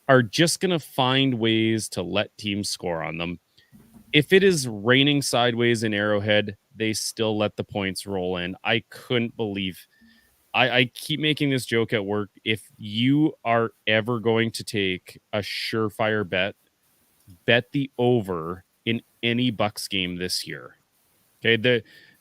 are just going to find ways to let teams score on them. If it is raining sideways in Arrowhead, they still let the points roll in. I couldn't believe. I keep making this joke at work. If you are ever going to take a surefire bet the over in any Bucks game this year. Okay,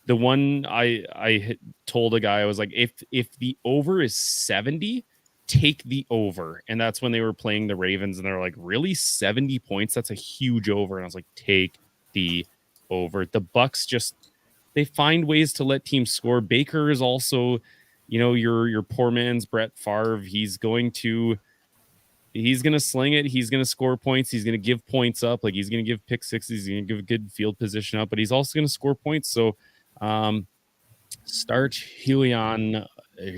the one I told a guy, I was like, if the over is 70, take the over. And that's when they were playing the Ravens, and they're like, really, 70 points? That's a huge over. And I was like, take the over. The Bucks they find ways to let teams score. Baker is also, your poor man's Brett Favre. He's going to sling it. He's going to score points. He's going to give points up. Like, he's going to give pick sixes. He's going to give a good field position up, but he's also going to score points. So start Huian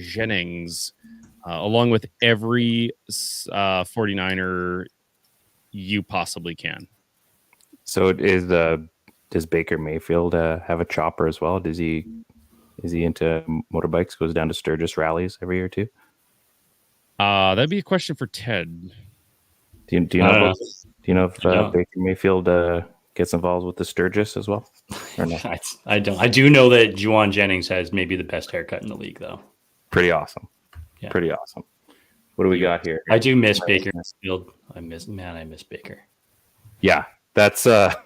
Jennings along with every 49er you possibly can. So does Baker Mayfield have a chopper as well? Is he into motorbikes? Goes down to Sturgis rallies every year too? That'd be a question for Ted. Do you know if Baker Mayfield gets involved with the Sturgis as well? Or no? I don't. I do know that Juwan Jennings has maybe the best haircut in the league, though. Pretty awesome. Yeah. Pretty awesome. What do we got here? I do miss Baker Mayfield. I miss Baker. Yeah, that's that's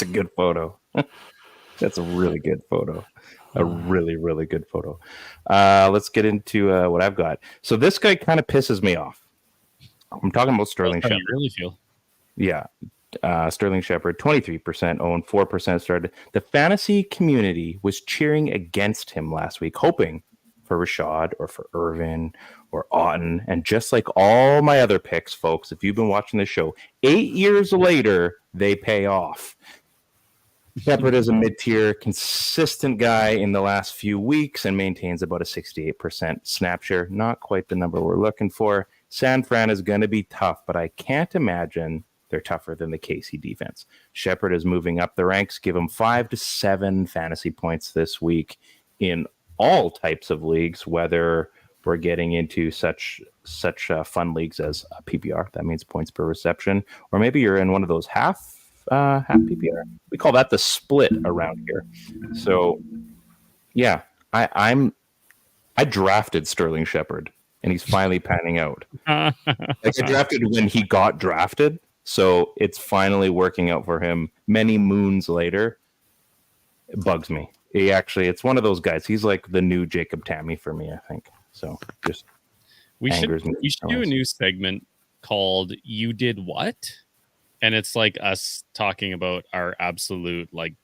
a good photo. That's a really good photo. A really, really good photo. Let's get into what I've got. So this guy kind of pisses me off. I'm talking about Sterling Shepard. You really feel? Yeah. Sterling Shepard, 23% owned, 4% started. The fantasy community was cheering against him last week, hoping for Rashad or for Irvin or Otten. And just like all my other picks, folks, if you've been watching this show, 8 years later, they pay off. Shepard is a mid-tier, consistent guy in the last few weeks and maintains about a 68% snap share. Not quite the number we're looking for. San Fran is going to be tough, but I can't imagine they're tougher than the KC defense. Shepard is moving up the ranks. Give him 5 to 7 fantasy points this week in all types of leagues, whether we're getting into such fun leagues as PPR. That means points per reception. Or maybe you're in one of those half PPR. We call that the split around here. So, yeah, I drafted Sterling Shepard, and he's finally panning out. I drafted when he got drafted, so it's finally working out for him. Many moons later, it bugs me. It's one of those guys. He's like the new Jacob Tammy for me, I think. So just angers me. We should do a new segment called "You Did What." And it's like us talking about our absolute like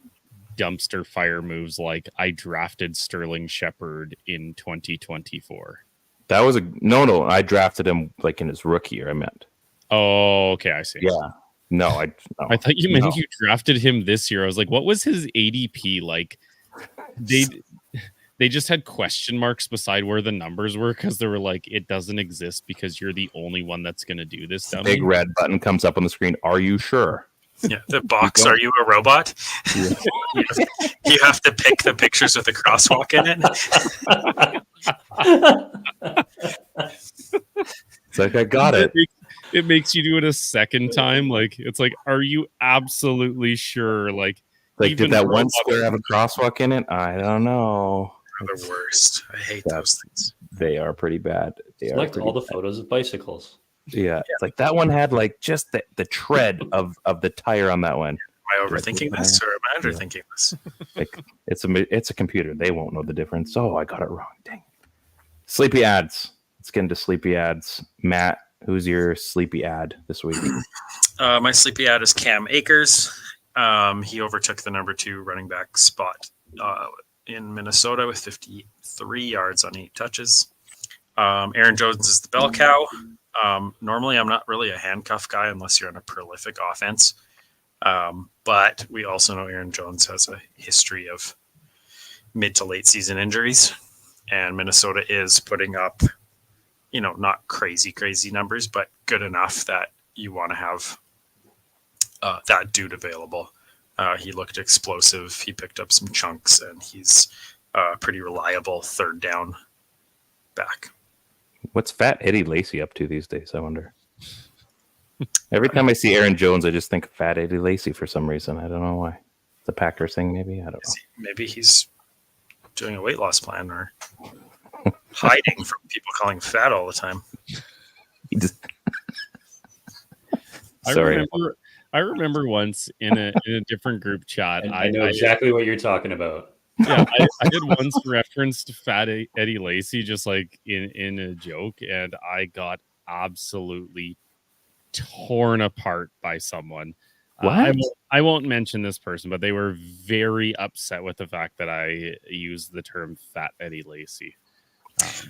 dumpster fire moves. Like, I drafted Sterling Shepard in 2024. That was no. I drafted him like in his rookie year. I meant. Oh, okay. I see. Yeah. No, I thought you meant you drafted him this year. I was like, what was his ADP like? They just had question marks beside where the numbers were because they were like, it doesn't exist because you're the only one that's going to do this. Dummy. Big red button comes up on the screen. Are you sure? Yeah, the box. Are you a robot? Yeah. You have to pick the pictures with a crosswalk in it. It's like, I got it. It makes you do it a second time. Like, it's like, are you absolutely sure? Like did that one square have a crosswalk in it? I don't know. They're the worst. I hate those things. They are pretty bad. Select all the photos of bicycles. Yeah, it's like that one had like just the tread of the tire on that one. Am I overthinking this, or am I underthinking this? Like, it's a computer. They won't know the difference. Oh, I got it wrong. Dang. Sleepy ads. Let's get into sleepy ads. Matt, who's your sleepy ad this week? My sleepy ad is Cam Akers. He overtook the number 2 running back spot in Minnesota with 53 yards on 8 touches. Aaron Jones is the bell cow. Normally, I'm not really a handcuff guy unless you're on a prolific offense. But we also know Aaron Jones has a history of mid to late season injuries. And Minnesota is putting up, not crazy numbers, but good enough that you want to have that dude available. He looked explosive. He picked up some chunks, and he's a pretty reliable third down back. What's Fat Eddie Lacy up to these days, I wonder? Every time I see Aaron Jones, I just think of Fat Eddie Lacy for some reason. I don't know why. The Packers thing, maybe? I don't know. Maybe he's doing a weight loss plan or hiding from people calling him fat all the time. He just... Sorry. I remember once in a different group chat. I know exactly what you're talking about. Yeah, I did once reference to Fat Eddie Lacy, just like in a joke, and I got absolutely torn apart by someone. What? I won't mention this person, but they were very upset with the fact that I used the term Fat Eddie Lacy.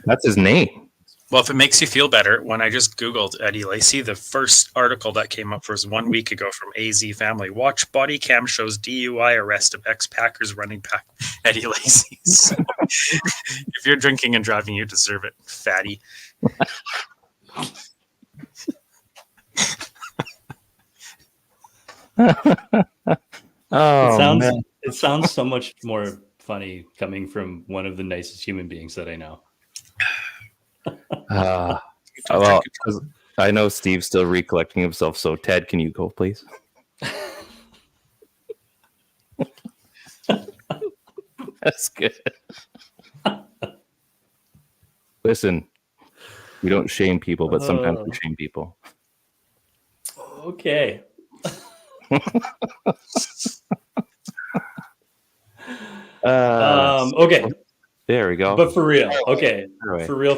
That's his name. Well, if it makes you feel better, when I just Googled Eddie Lacy, the first article that came up was 1 week ago from AZ Family. Watch body cam shows DUI arrest of ex-Packers running back Eddie Lacy. So, if you're drinking and driving, you deserve it, fatty. It sounds so much more funny coming from one of the nicest human beings that I know. Well, I know Steve's still recollecting himself, so Ted, can you go, please? That's good. Listen, we don't shame people, but sometimes we shame people. Okay. Okay. There we go. But for real, okay. For real.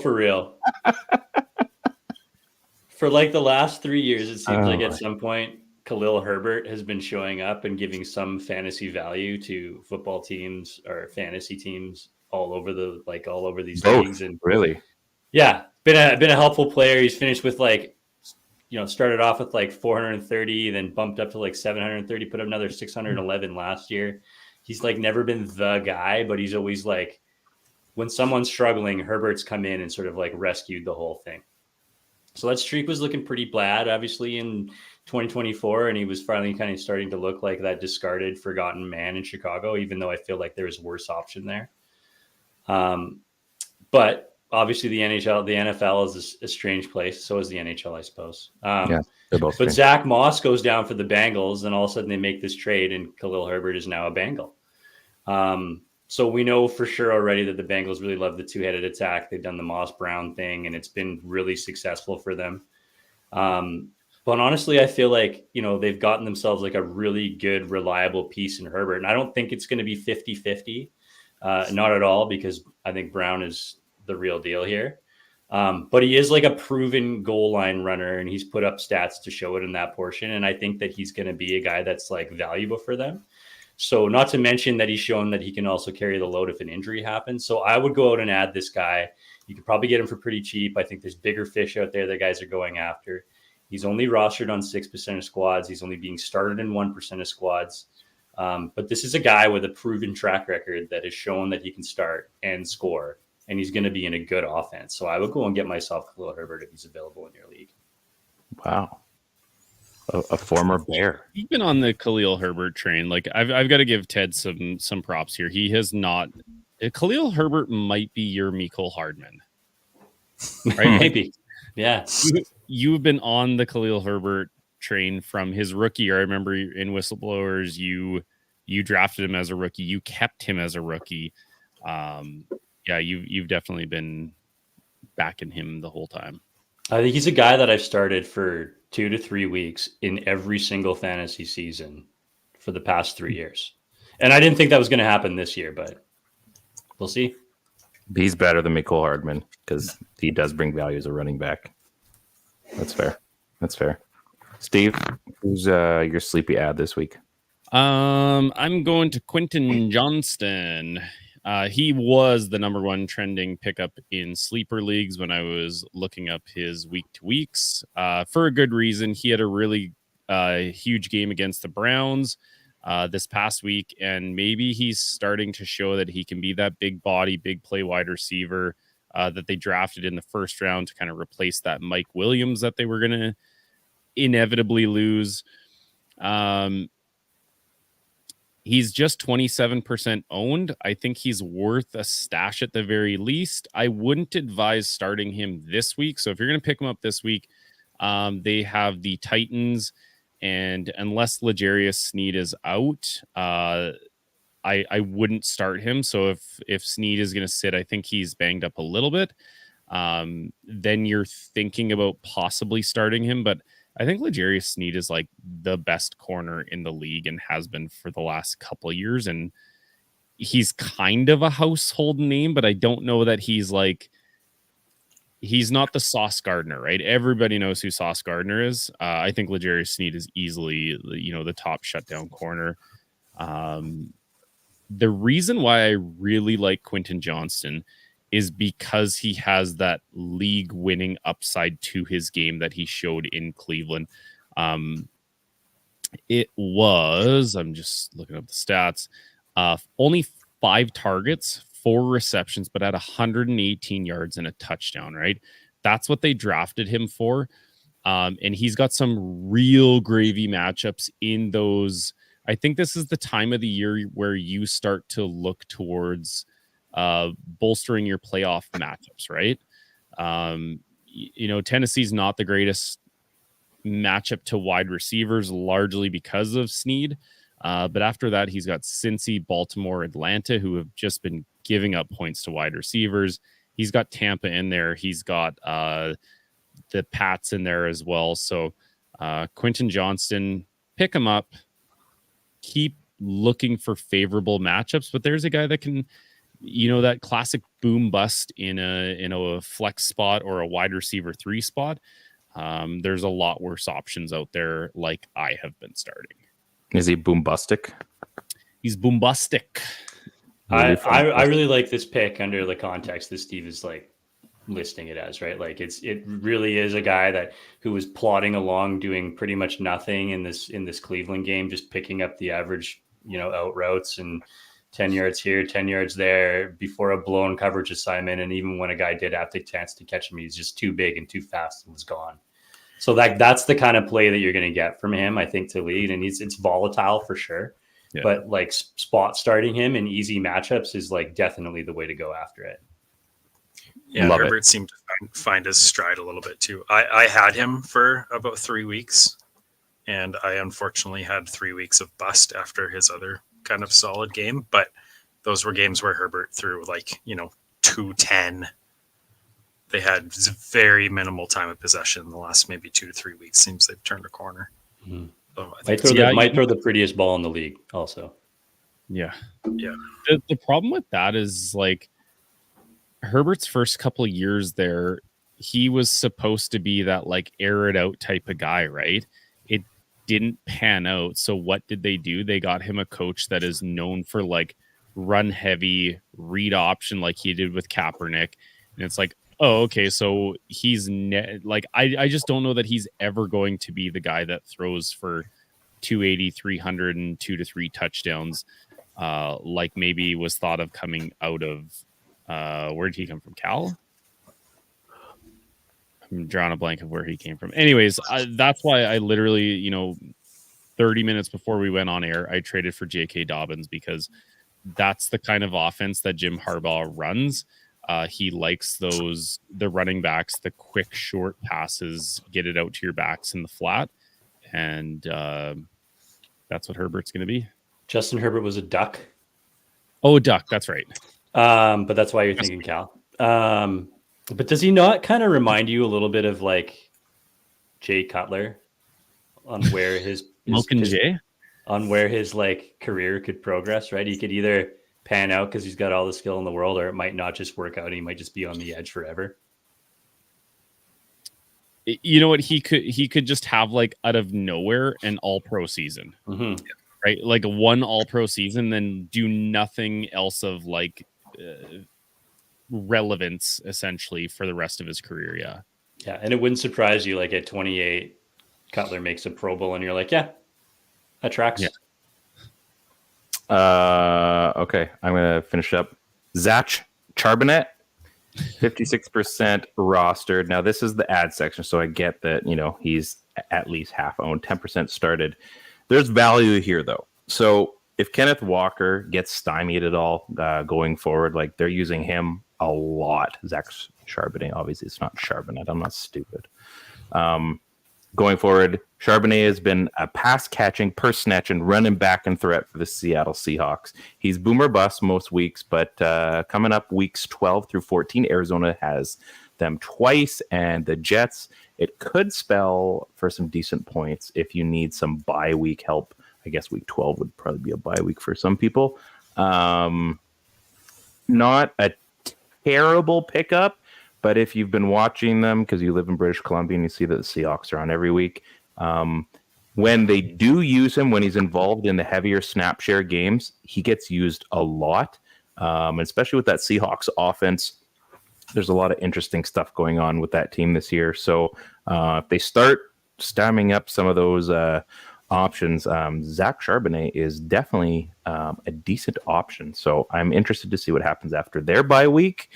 For like the last 3 years, it seems like at some point, Khalil Herbert has been showing up and giving some fantasy value to football teams or fantasy teams all over these leagues. And really, yeah, been a helpful player. He's finished with started off with like 430, then bumped up to like 730, put up another 611 last year. He's like never been the guy, but he's always like, when someone's struggling, Herbert's come in and sort of like rescued the whole thing. So that streak was looking pretty bad, obviously, in 2024, and he was finally kind of starting to look like that discarded, forgotten man in Chicago, even though I feel like there was a worse option there. But obviously the NFL is a strange place. So is the NHL, I suppose. Yeah, they're both but strange. Zach Moss goes down for the Bengals, and all of a sudden they make this trade, and Khalil Herbert is now a Bengal. So we know for sure already that the Bengals really love the two-headed attack. They've done the Moss Brown thing, and it's been really successful for them. But honestly, I feel like, they've gotten themselves like a really good, reliable piece in Herbert. And I don't think it's going to be 50-50. Not at all, because I think Brown is the real deal here. But he is like a proven goal line runner, and he's put up stats to show it in that portion. And I think that he's going to be a guy that's like valuable for them. So not to mention that he's shown that he can also carry the load if an injury happens. So I would go out and add this guy. You could probably get him for pretty cheap. I think there's bigger fish out there that guys are going after. He's only rostered on 6% of squads. He's only being started in 1% of squads. But this is a guy with a proven track record that has shown that he can start and score, and he's going to be in a good offense. So I would go and get myself Khalil Herbert if he's available in your league. Wow. a former Bear. You've been on the Khalil Herbert train. Like I've got to give Ted some props here. He has not. Khalil Herbert might be your Mecole Hardman, right? Maybe. Yeah. You've been on the Khalil Herbert train from his rookie year. I remember in Whistleblowers, you drafted him as a rookie. You kept him as a rookie. Yeah, you've definitely been backing him the whole time. I think he's a guy that I've started for 2 to 3 weeks in every single fantasy season for the past 3 years. And I didn't think that was going to happen this year, but we'll see. He's better than Mecole Hardman because he does bring value as a running back. That's fair. That's fair. Steve, who's your sleepy ad this week? I'm going to Quentin Johnston. He was the number one trending pickup in sleeper leagues when I was looking up his week to weeks. For a good reason. He had a really huge game against the Browns this past week, and maybe he's starting to show that he can be that big body, big play wide receiver that they drafted in the first round to kind of replace that Mike Williams that they were going to inevitably lose. He's just 27% owned. I think he's worth a stash at the very least. I wouldn't advise starting him this week. So if you're going to pick him up this week, they have the Titans, and unless L'Jarius Sneed is out, I wouldn't start him. So if Sneed is going to sit, I think he's banged up a little bit. Then you're thinking about possibly starting him, but I think L'Jarius Sneed is like the best corner in the league and has been for the last couple of years. And he's kind of a household name, but I don't know that he's not the Sauce Gardner, right? Everybody knows who Sauce Gardner is. I think L'Jarius Sneed is easily, the top shutdown corner. The reason why I really like Quentin Johnston is because he has that league winning upside to his game that he showed in Cleveland. It was, I'm just looking up the stats, only 5 targets, 4 receptions, but at 118 yards and a touchdown, right? That's what they drafted him for. And he's got some real gravy matchups in those. I think this is the time of the year where you start to look towards bolstering your playoff matchups, right? Tennessee's not the greatest matchup to wide receivers, largely because of Sneed. But after that, he's got Cincy, Baltimore, Atlanta, who have just been giving up points to wide receivers. He's got Tampa in there. He's got the Pats in there as well. So Quentin Johnston, pick him up. Keep looking for favorable matchups, but there's a guy that can, that classic boom bust in a flex spot or a wide receiver 3 spot. There's a lot worse options out there, like I have been starting. Is he boombastic? He's boombastic. I really like this pick under the context that Steve is like listing it as, right? Like it really is a guy who was plodding along, doing pretty much nothing in this Cleveland game, just picking up the average, out routes and 10 yards here, 10 yards there before a blown coverage assignment. And even when a guy did have the chance to catch him, he's just too big and too fast and was gone. So that's the kind of play that you're going to get from him, I think, to lead. And it's volatile for sure. Yeah. But like spot starting him in easy matchups is like definitely the way to go after it. Yeah, Herbert seemed to find his stride a little bit too. I had him for about 3 weeks, and I unfortunately had 3 weeks of bust after his other kind of solid game. But those were games where Herbert threw 210. They had very minimal time of possession in the last maybe 2 to 3 weeks. Seems they've turned a corner. Mm-hmm. So I think might throw the prettiest ball in the league also. Yeah. Yeah. The problem with that is like Herbert's first couple of years there, he was supposed to be that like air it out type of guy, right? It didn't pan out. So what did they do? They got him a coach that is known for like run heavy, read option like he did with Kaepernick. And it's like, oh, okay, so he's I just don't know that he's ever going to be the guy that throws for 280, 300, and 2 to 3 touchdowns, like maybe was thought of coming out of where did he come from? Cal? I'm drawing a blank of where he came from. Anyways, that's why I literally, 30 minutes before we went on air, I traded for J.K. Dobbins because that's the kind of offense that Jim Harbaugh runs. He likes the running backs, the quick, short passes, get it out to your backs in the flat. And that's what Herbert's going to be. Justin Herbert was a duck. Oh, a duck. That's right. But that's why you're thinking Cal. But does he not kind of remind you a little bit of like Jay Cutler on where his like career could progress, right? He could either pan out because he's got all the skill in the world, or it might not just work out. He might just be on the edge forever. You know what? He could just have like out of nowhere an all-pro season, right? Like one all-pro season, then do nothing else of like relevance essentially for the rest of his career. Yeah, and it wouldn't surprise you, like at 28, Cutler makes a Pro Bowl, and you're like, yeah, that tracks. Yeah. Okay, I'm gonna finish up. Zach Charbonnet, 56% rostered. Now this is the ad section, so I get that he's at least half owned, 10% started. There's value here though. So if Kenneth Walker gets stymied at all going forward, like they're using him a lot. Zach Charbonnet, obviously it's not Charbonnet. I'm not stupid. Going forward, Charbonnet has been a pass-catching, purse-snatching, running back and threat for the Seattle Seahawks. He's boomer bust most weeks, but coming up weeks 12 through 14, Arizona has them twice, and the Jets, it could spell for some decent points if you need some bye week help. I guess week 12 would probably be a bye week for some people. Not a terrible pickup, but if you've been watching them because you live in British Columbia and you see that the Seahawks are on every week, when they do use him, when he's involved in the heavier snap share games, he gets used a lot, especially with that Seahawks offense. There's a lot of interesting stuff going on with that team this year. So if they start stemming up some of those options, Zach Charbonnet is definitely a decent option. So I'm interested to see what happens after their bye week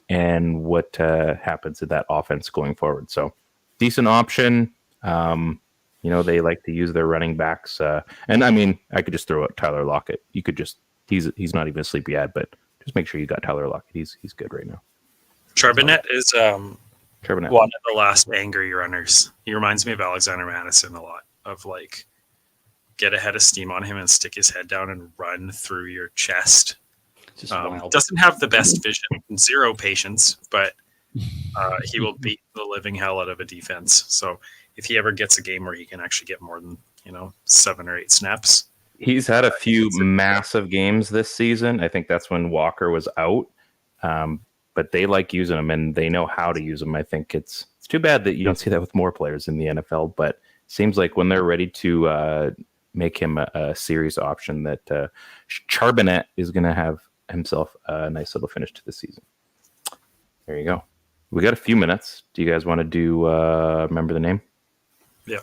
and what happens to that offense going forward. So decent option. They like to use their running backs. And I mean, I could just throw out Tyler Lockett. You could just, he's not even a sleepy ad, but just make sure you got Tyler Lockett. He's good right now. Charbonnet is Charbonnet. one of the last angry runners. He reminds me of Alexander Madison a lot, of like get a head of steam on him and stick his head down and run through your chest. Doesn't have the best vision, zero patience, but he will beat the living hell out of a defense. So if he ever gets a game where he can actually get more than 7 or 8 snaps, he's had a few massive games this season. I think that's when Walker was out, but they like using him and they know how to use him. I think it's too bad that you don't see that with more players in the NFL, but it seems like when they're ready to make him a series option, that Charbonnet is going to have himself a nice little finish to the season. There you go. We got a few minutes. Do you guys want to do remember the name? Yeah.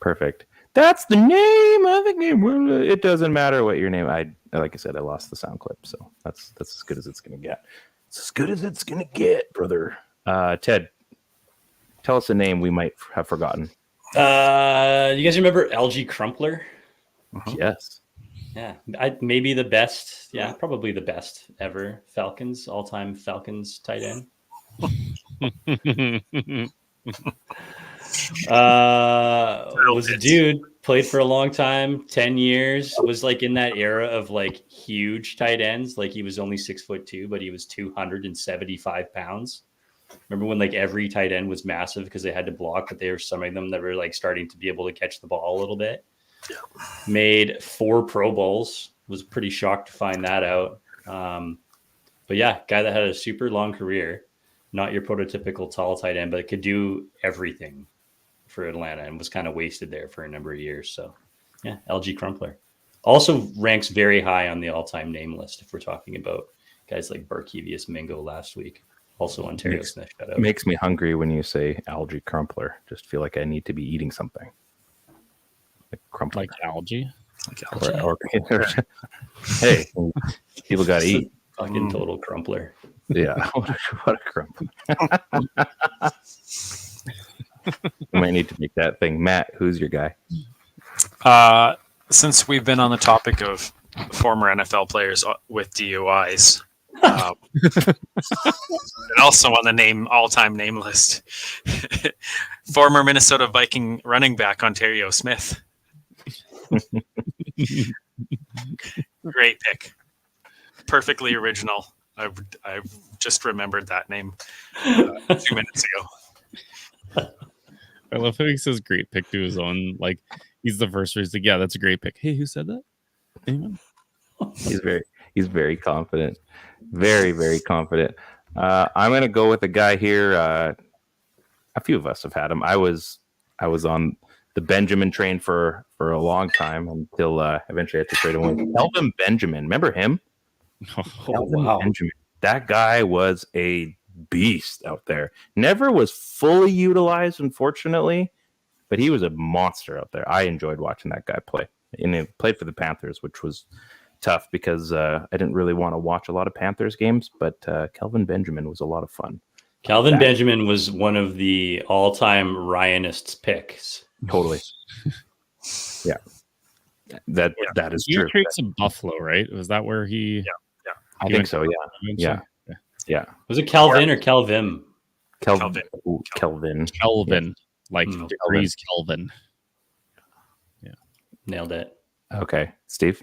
Perfect. That's the name of the game. Well, it doesn't matter what your name. Like I said, I lost the sound clip, so that's as good as it's gonna get. It's as good as it's gonna get, brother. Ted, tell us a name we might have forgotten. You guys remember LG Crumpler? Yes. Yeah, maybe the best. Yeah, probably the best ever Falcons, all-time Falcons tight end. Was a dude, played for a long time, 10 years, was like in that era of like huge tight ends. Like he was only 6'2", but he was 275 pounds. Remember when like every tight end was massive because they had to block, but there were some of them that were like starting to be able to catch the ball a little bit. Yeah. Made 4 Pro Bowls. Was pretty shocked to find that out. But yeah, guy that had a super long career, not your prototypical tall tight end, but could do everything for Atlanta and was kind of wasted there for a number of years. So yeah, LG Crumpler also ranks very high on the all-time name list if we're talking about guys like Barkevius Mingo last week. Also Ontario Smith. Makes me hungry when you say algae crumpler. Just feel like I need to be eating something. Like crumpler. Like algae? Or hey, people got to eat. Fucking total crumpler. Yeah, what a crump. We might need to make that thing. Matt, who's your guy? Since we've been on the topic of former NFL players with DUIs, and also on the all-time name list, former Minnesota Viking running back Ontario Smith. Great pick. Perfectly original. I've just remembered that name 2 minutes ago. I love how he says great pick to his own. Like, he's the first one. He's like, yeah, that's a great pick. Hey, who said that? Anyone? He's very confident. Very, very confident. I'm going to go with a guy here. A few of us have had him. I was on the Benjamin train for a long time until eventually I had to trade him. Kelvin Benjamin. Remember him? Wow. Benjamin. That guy was a beast out there. Never was fully utilized, unfortunately, but he was a monster out there. I enjoyed watching that guy play. And he played for the Panthers, which was tough because I didn't really want to watch a lot of Panthers games, but Kelvin Benjamin was a lot of fun. Calvin Benjamin was one of the all-time Ryanists picks. Totally. Yeah. That is You true. trade some Buffalo, right? Was that where he? Yeah. I think so. Yeah. Was it Calvin or Calvim? Kelvin. Ooh, Kelvin. Kelvin, like Mm. degrees Kelvin. Yeah. Nailed it. Okay, Steve.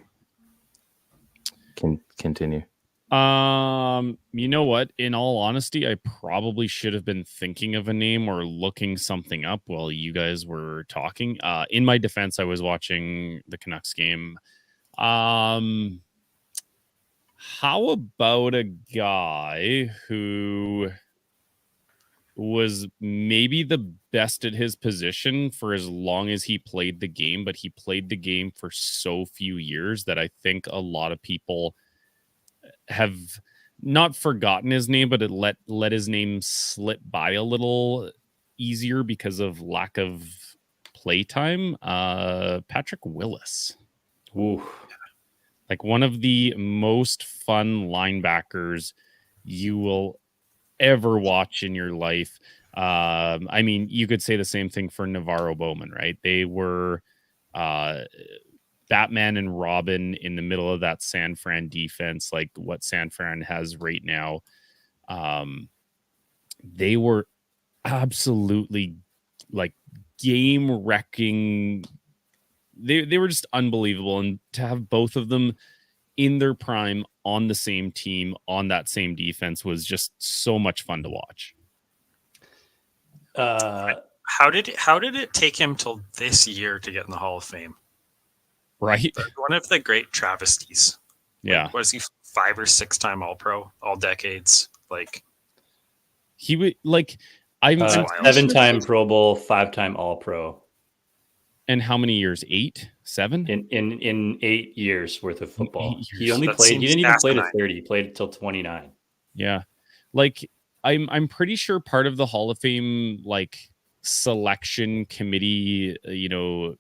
Can continue. You know what? In all honesty, I probably should have been thinking of a name or looking something up while you guys were talking. In my defense, I was watching the Canucks game. How about a guy who was maybe the best at his position for as long as he played the game, but he played the game for so few years that I think a lot of people have not forgotten his name, but it let his name slip by a little easier because of lack of playtime. Patrick Willis. Ooh. Like one of the most fun linebackers you will ever watch in your life. I mean, you could say the same thing for Navarro Bowman, right? They were Batman and Robin in the middle of that San Fran defense, like what San Fran has right now. They were absolutely like game wrecking. They were just unbelievable. And to have both of them in their prime on the same team, on that same defense was just so much fun to watch. How did it take him till this year to get in the Hall of Fame? Right. One of the great travesties. Yeah. Like, was he 5 or 6 time All-Pro, all decades? Like he would like I'm 7-time Pro Bowl, 5-time All-Pro. And how many years? 8, 7? In 8 years worth of football. He only That played. He seems didn't even play to asinine. 30. He played until 29. Yeah. Like I'm pretty sure part of the Hall of Fame like selection committee,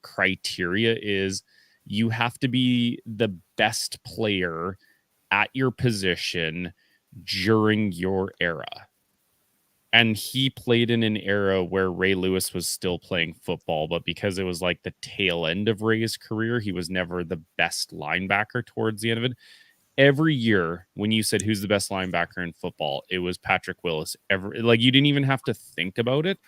criteria is you have to be the best player at your position during your era. And he played in an era where Ray Lewis was still playing football, but because it was like the tail end of Ray's career, he was never the best linebacker towards the end of it. Every year, when you said who's the best linebacker in football, it was Patrick Willis. Like you didn't even have to think about it.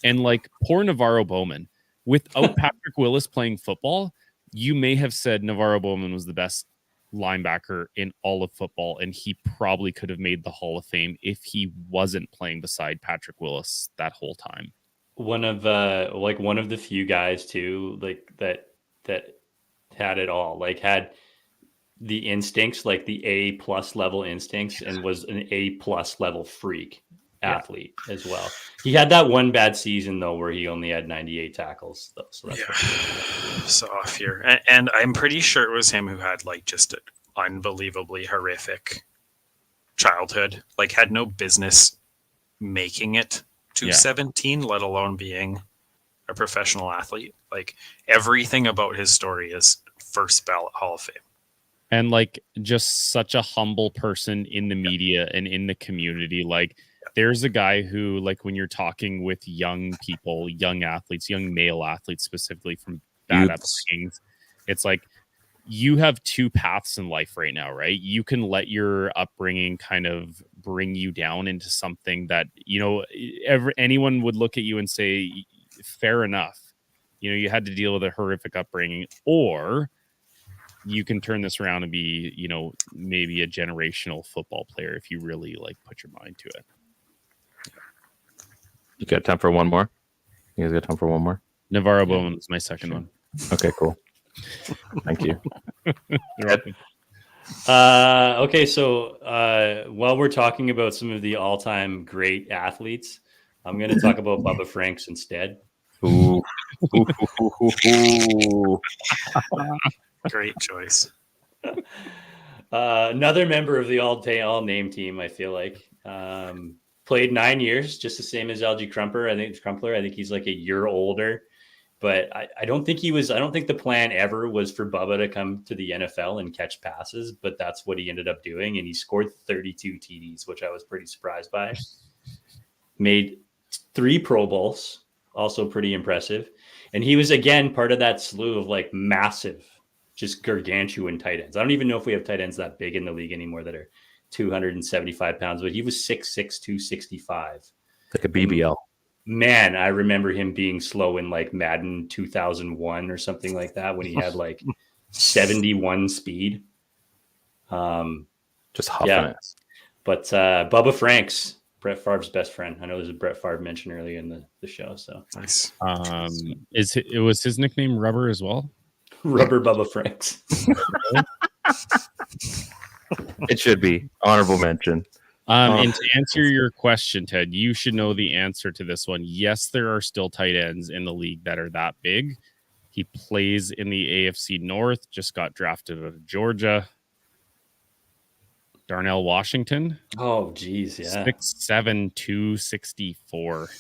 And like poor Navarro Bowman, without Patrick Willis playing football, you may have said Navarro Bowman was the best linebacker in all of football, and he probably could have made the Hall of Fame if he wasn't playing beside Patrick Willis that whole time. One of the few guys too, like that had it all, like had the instincts, like the A+ level instincts, and was an A+ level freak athlete as well. He had that one bad season though where he only had 98 tackles though, so that's so off here. And I'm pretty sure it was him who had like just an unbelievably horrific childhood, like had no business making it to 17, let alone being a professional athlete. Like everything about his story is first ballot Hall of Fame. and like just such a humble person in the media and in the community. Like there's a guy who, like, when you're talking with young people, young athletes, young male athletes specifically from bad upbringings, it's like you have two paths in life right now, right? You can let your upbringing kind of bring you down into something that, you know, anyone would look at you and say, fair enough. You know, you had to deal with a horrific upbringing, or you can turn this around and be, you know, maybe a generational football player if you really like put your mind to it. You got time for one more? You guys got time for one more? Navarro Bowman is my second one. Okay, cool. Thank you. Okay, so while we're talking about some of the all-time great athletes, I'm going to talk about Bubba Franks instead. Ooh. Ooh. Great choice. Another member of the all-name team, I feel like. Played 9 years, just the same as LG Crumpler. I think he's like a year older. But I don't think the plan ever was for Bubba to come to the NFL and catch passes, but that's what he ended up doing. And he scored 32 TDs, which I was pretty surprised by. Made 3 Pro Bowls, also pretty impressive. And he was, again, part of that slew of like massive, just gargantuan tight ends. I don't even know if we have tight ends that big in the league anymore that are 275 pounds, but he was 6'6", 265. Like a BBL. Man, I remember him being slow in like Madden 2001 or something like that when he had like 71 speed. Just huffing it. But Bubba Franks, Brett Favre's best friend. I know there's a Brett Favre mention earlier in the show. So nice. Was his nickname Rubber as well? Rubber Bubba Franks. It should be honorable mention. And to answer your question, Ted, you should know the answer to this one. Yes, there are still tight ends in the league that are that big. He plays in the AFC North, just got drafted out of Georgia. Darnell Washington. Oh, geez, yeah. 6'7", 264.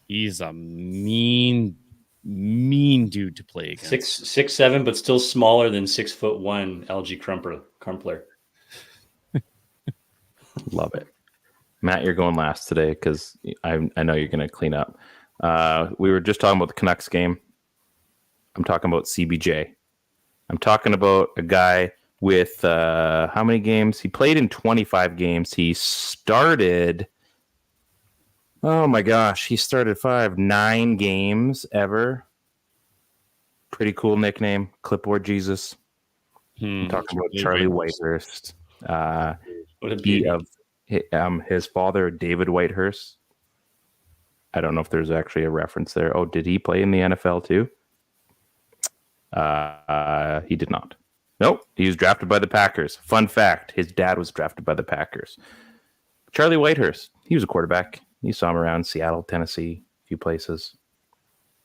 He's a mean dude to play against. 6'7", but still smaller than 6'1" LG Crumpler. Love it. Matt, you're going last today because I know you're going to clean up. We were just talking about the Canucks game. I'm talking about CBJ. I'm talking about a guy with how many games? He played in 25 games. He started, oh my gosh, he started 9 games ever. Pretty cool nickname, Clipboard Jesus. I'm talking about Charlie Whitehurst. His father, David Whitehurst. I don't know if there's actually a reference there. Oh, did he play in the NFL too? He did not. Nope, he was drafted by the Packers. Fun fact, his dad was drafted by the Packers. Charlie Whitehurst, he was a quarterback. You saw him around Seattle, Tennessee, a few places.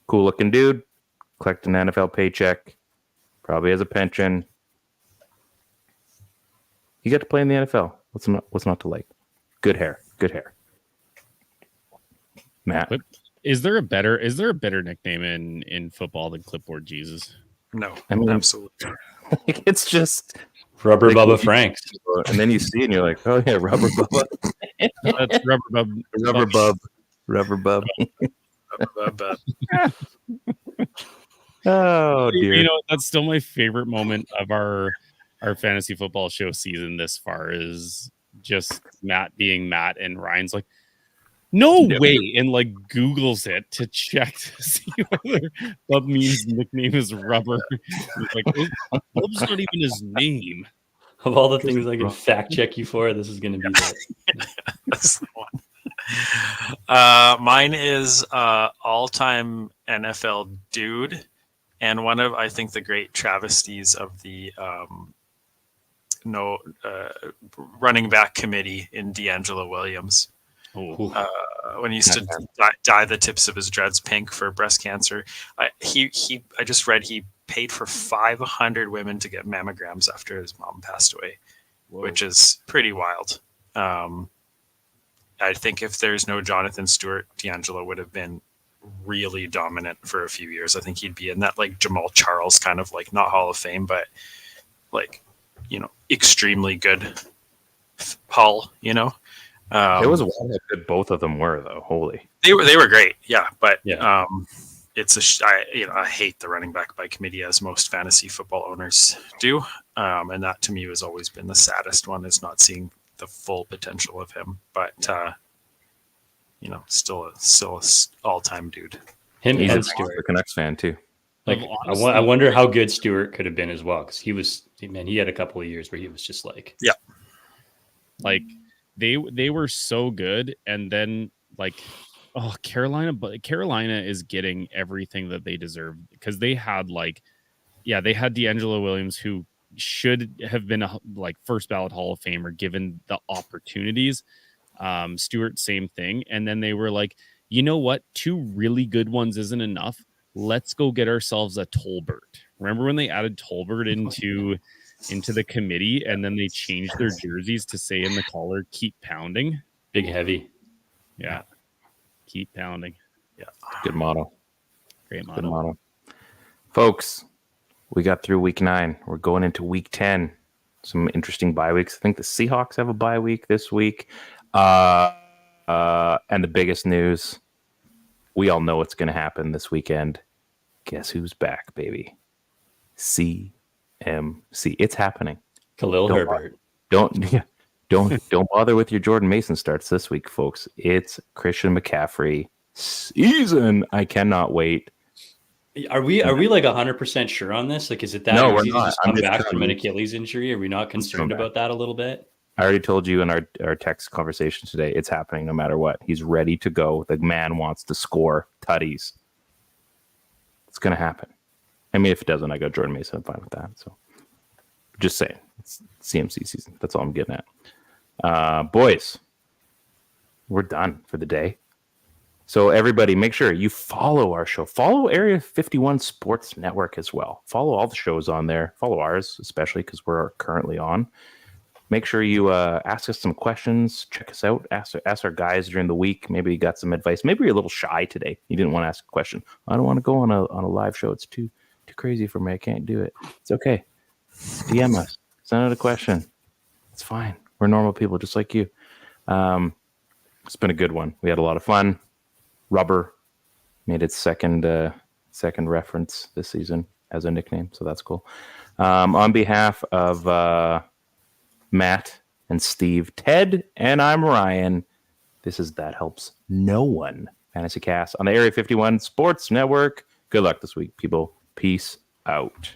Cool looking dude, collecting an NFL paycheck, probably has a pension. He got to play in the NFL. What's not to like? Good hair. Matt, is there a better nickname in football than Clipboard Jesus? No, I mean, absolutely. It's just Rubber Bubba Franks, and then you see it and you're like, oh yeah, Rubber Bubba. That's Rubber Bub. Rubber Bub. Oh dear. You know, that's still my favorite moment of our fantasy football show season this far is just Matt being Matt and Ryan's like, no way, and like Googles it to check to see whether Bub means nickname is Rubber. He's like, Bub's not even his name. Of all the things I can fact check you for, this is going to be that. That's the one. Mine is all-time NFL dude, and one of, I think, the great travesties of the running back committee in D'Angelo Williams. When he used to dye the tips of his dreads pink for breast cancer. I just read he paid for 500 women to get mammograms after his mom passed away. Whoa. Which is pretty wild. I think if there's no Jonathan Stewart, D'Angelo would have been really dominant for a few years. I think he'd be in that like Jamal Charles kind of like, not Hall of Fame, but like extremely good hull. It was wild how good both of them were, though. Holy, they were great. Yeah, but Yeah. it's I hate the running back by committee, as most fantasy football owners do, and that to me has always been the saddest one, is not seeing the full potential of him. But still a all-time dude. Him he's and a Stewart. Canucks fan too. Like, Honestly, I wonder how good Stewart could have been as well, because he had a couple of years where he was just like, Yeah. like they were so good, and then Carolina is getting everything that they deserve, because they had they had D'Angelo Williams, who should have been a first ballot Hall of Famer given the opportunities. Stewart, same thing. And then they were like, you know what? 2 really good ones isn't enough. Let's go get ourselves a Tolbert. Remember when they added Tolbert into the committee, and then they changed their jerseys to say in the collar, "Keep pounding." big heavy. Yeah. Keep pounding. Yeah. Good motto. Great Good motto. motto. Folks, we got through week 9. We're going into week 10. Some interesting bye weeks. I think the Seahawks have a bye week this week. And the biggest news, we all know what's going to happen this weekend. Guess who's back, baby? CMC. It's happening. Khalil Herbert. Don't bother with your Jordan Mason starts this week, folks. It's Christian McCaffrey season. I cannot wait. Are we like 100% sure on this? Like, is it that No, easy we're not. to just I'm come just back telling from an you. Achilles injury? Are we not concerned about that a little bit? I already told you in our text conversation today, it's happening no matter what. He's ready to go. The man wants to score tutties. It's going to happen. I mean, if it doesn't, I go Jordan Mason. I'm fine with that. So just saying, it's CMC season. That's all I'm getting at. Boys, we're done for the day. So everybody, make sure you follow our show. Follow Area 51 Sports Network as well. Follow all the shows on there. Follow ours, especially because we're currently on. Make sure you ask us some questions. Check us out. Ask our guys during the week. Maybe you got some advice. Maybe you're a little shy today. You didn't want to ask a question. I don't want to go on a live show. It's too crazy for me. I can't do it. It's okay. DM us. Send out a question. It's fine. We're normal people just like you. It's been a good one. We had a lot of fun. Rubber made its second reference this season as a nickname, so that's cool. On behalf of Matt and Steve, Ted, and I'm Ryan, this is That Helps No One Fantasycast on the Area 51 Sports Network. Good luck this week, people. Peace out.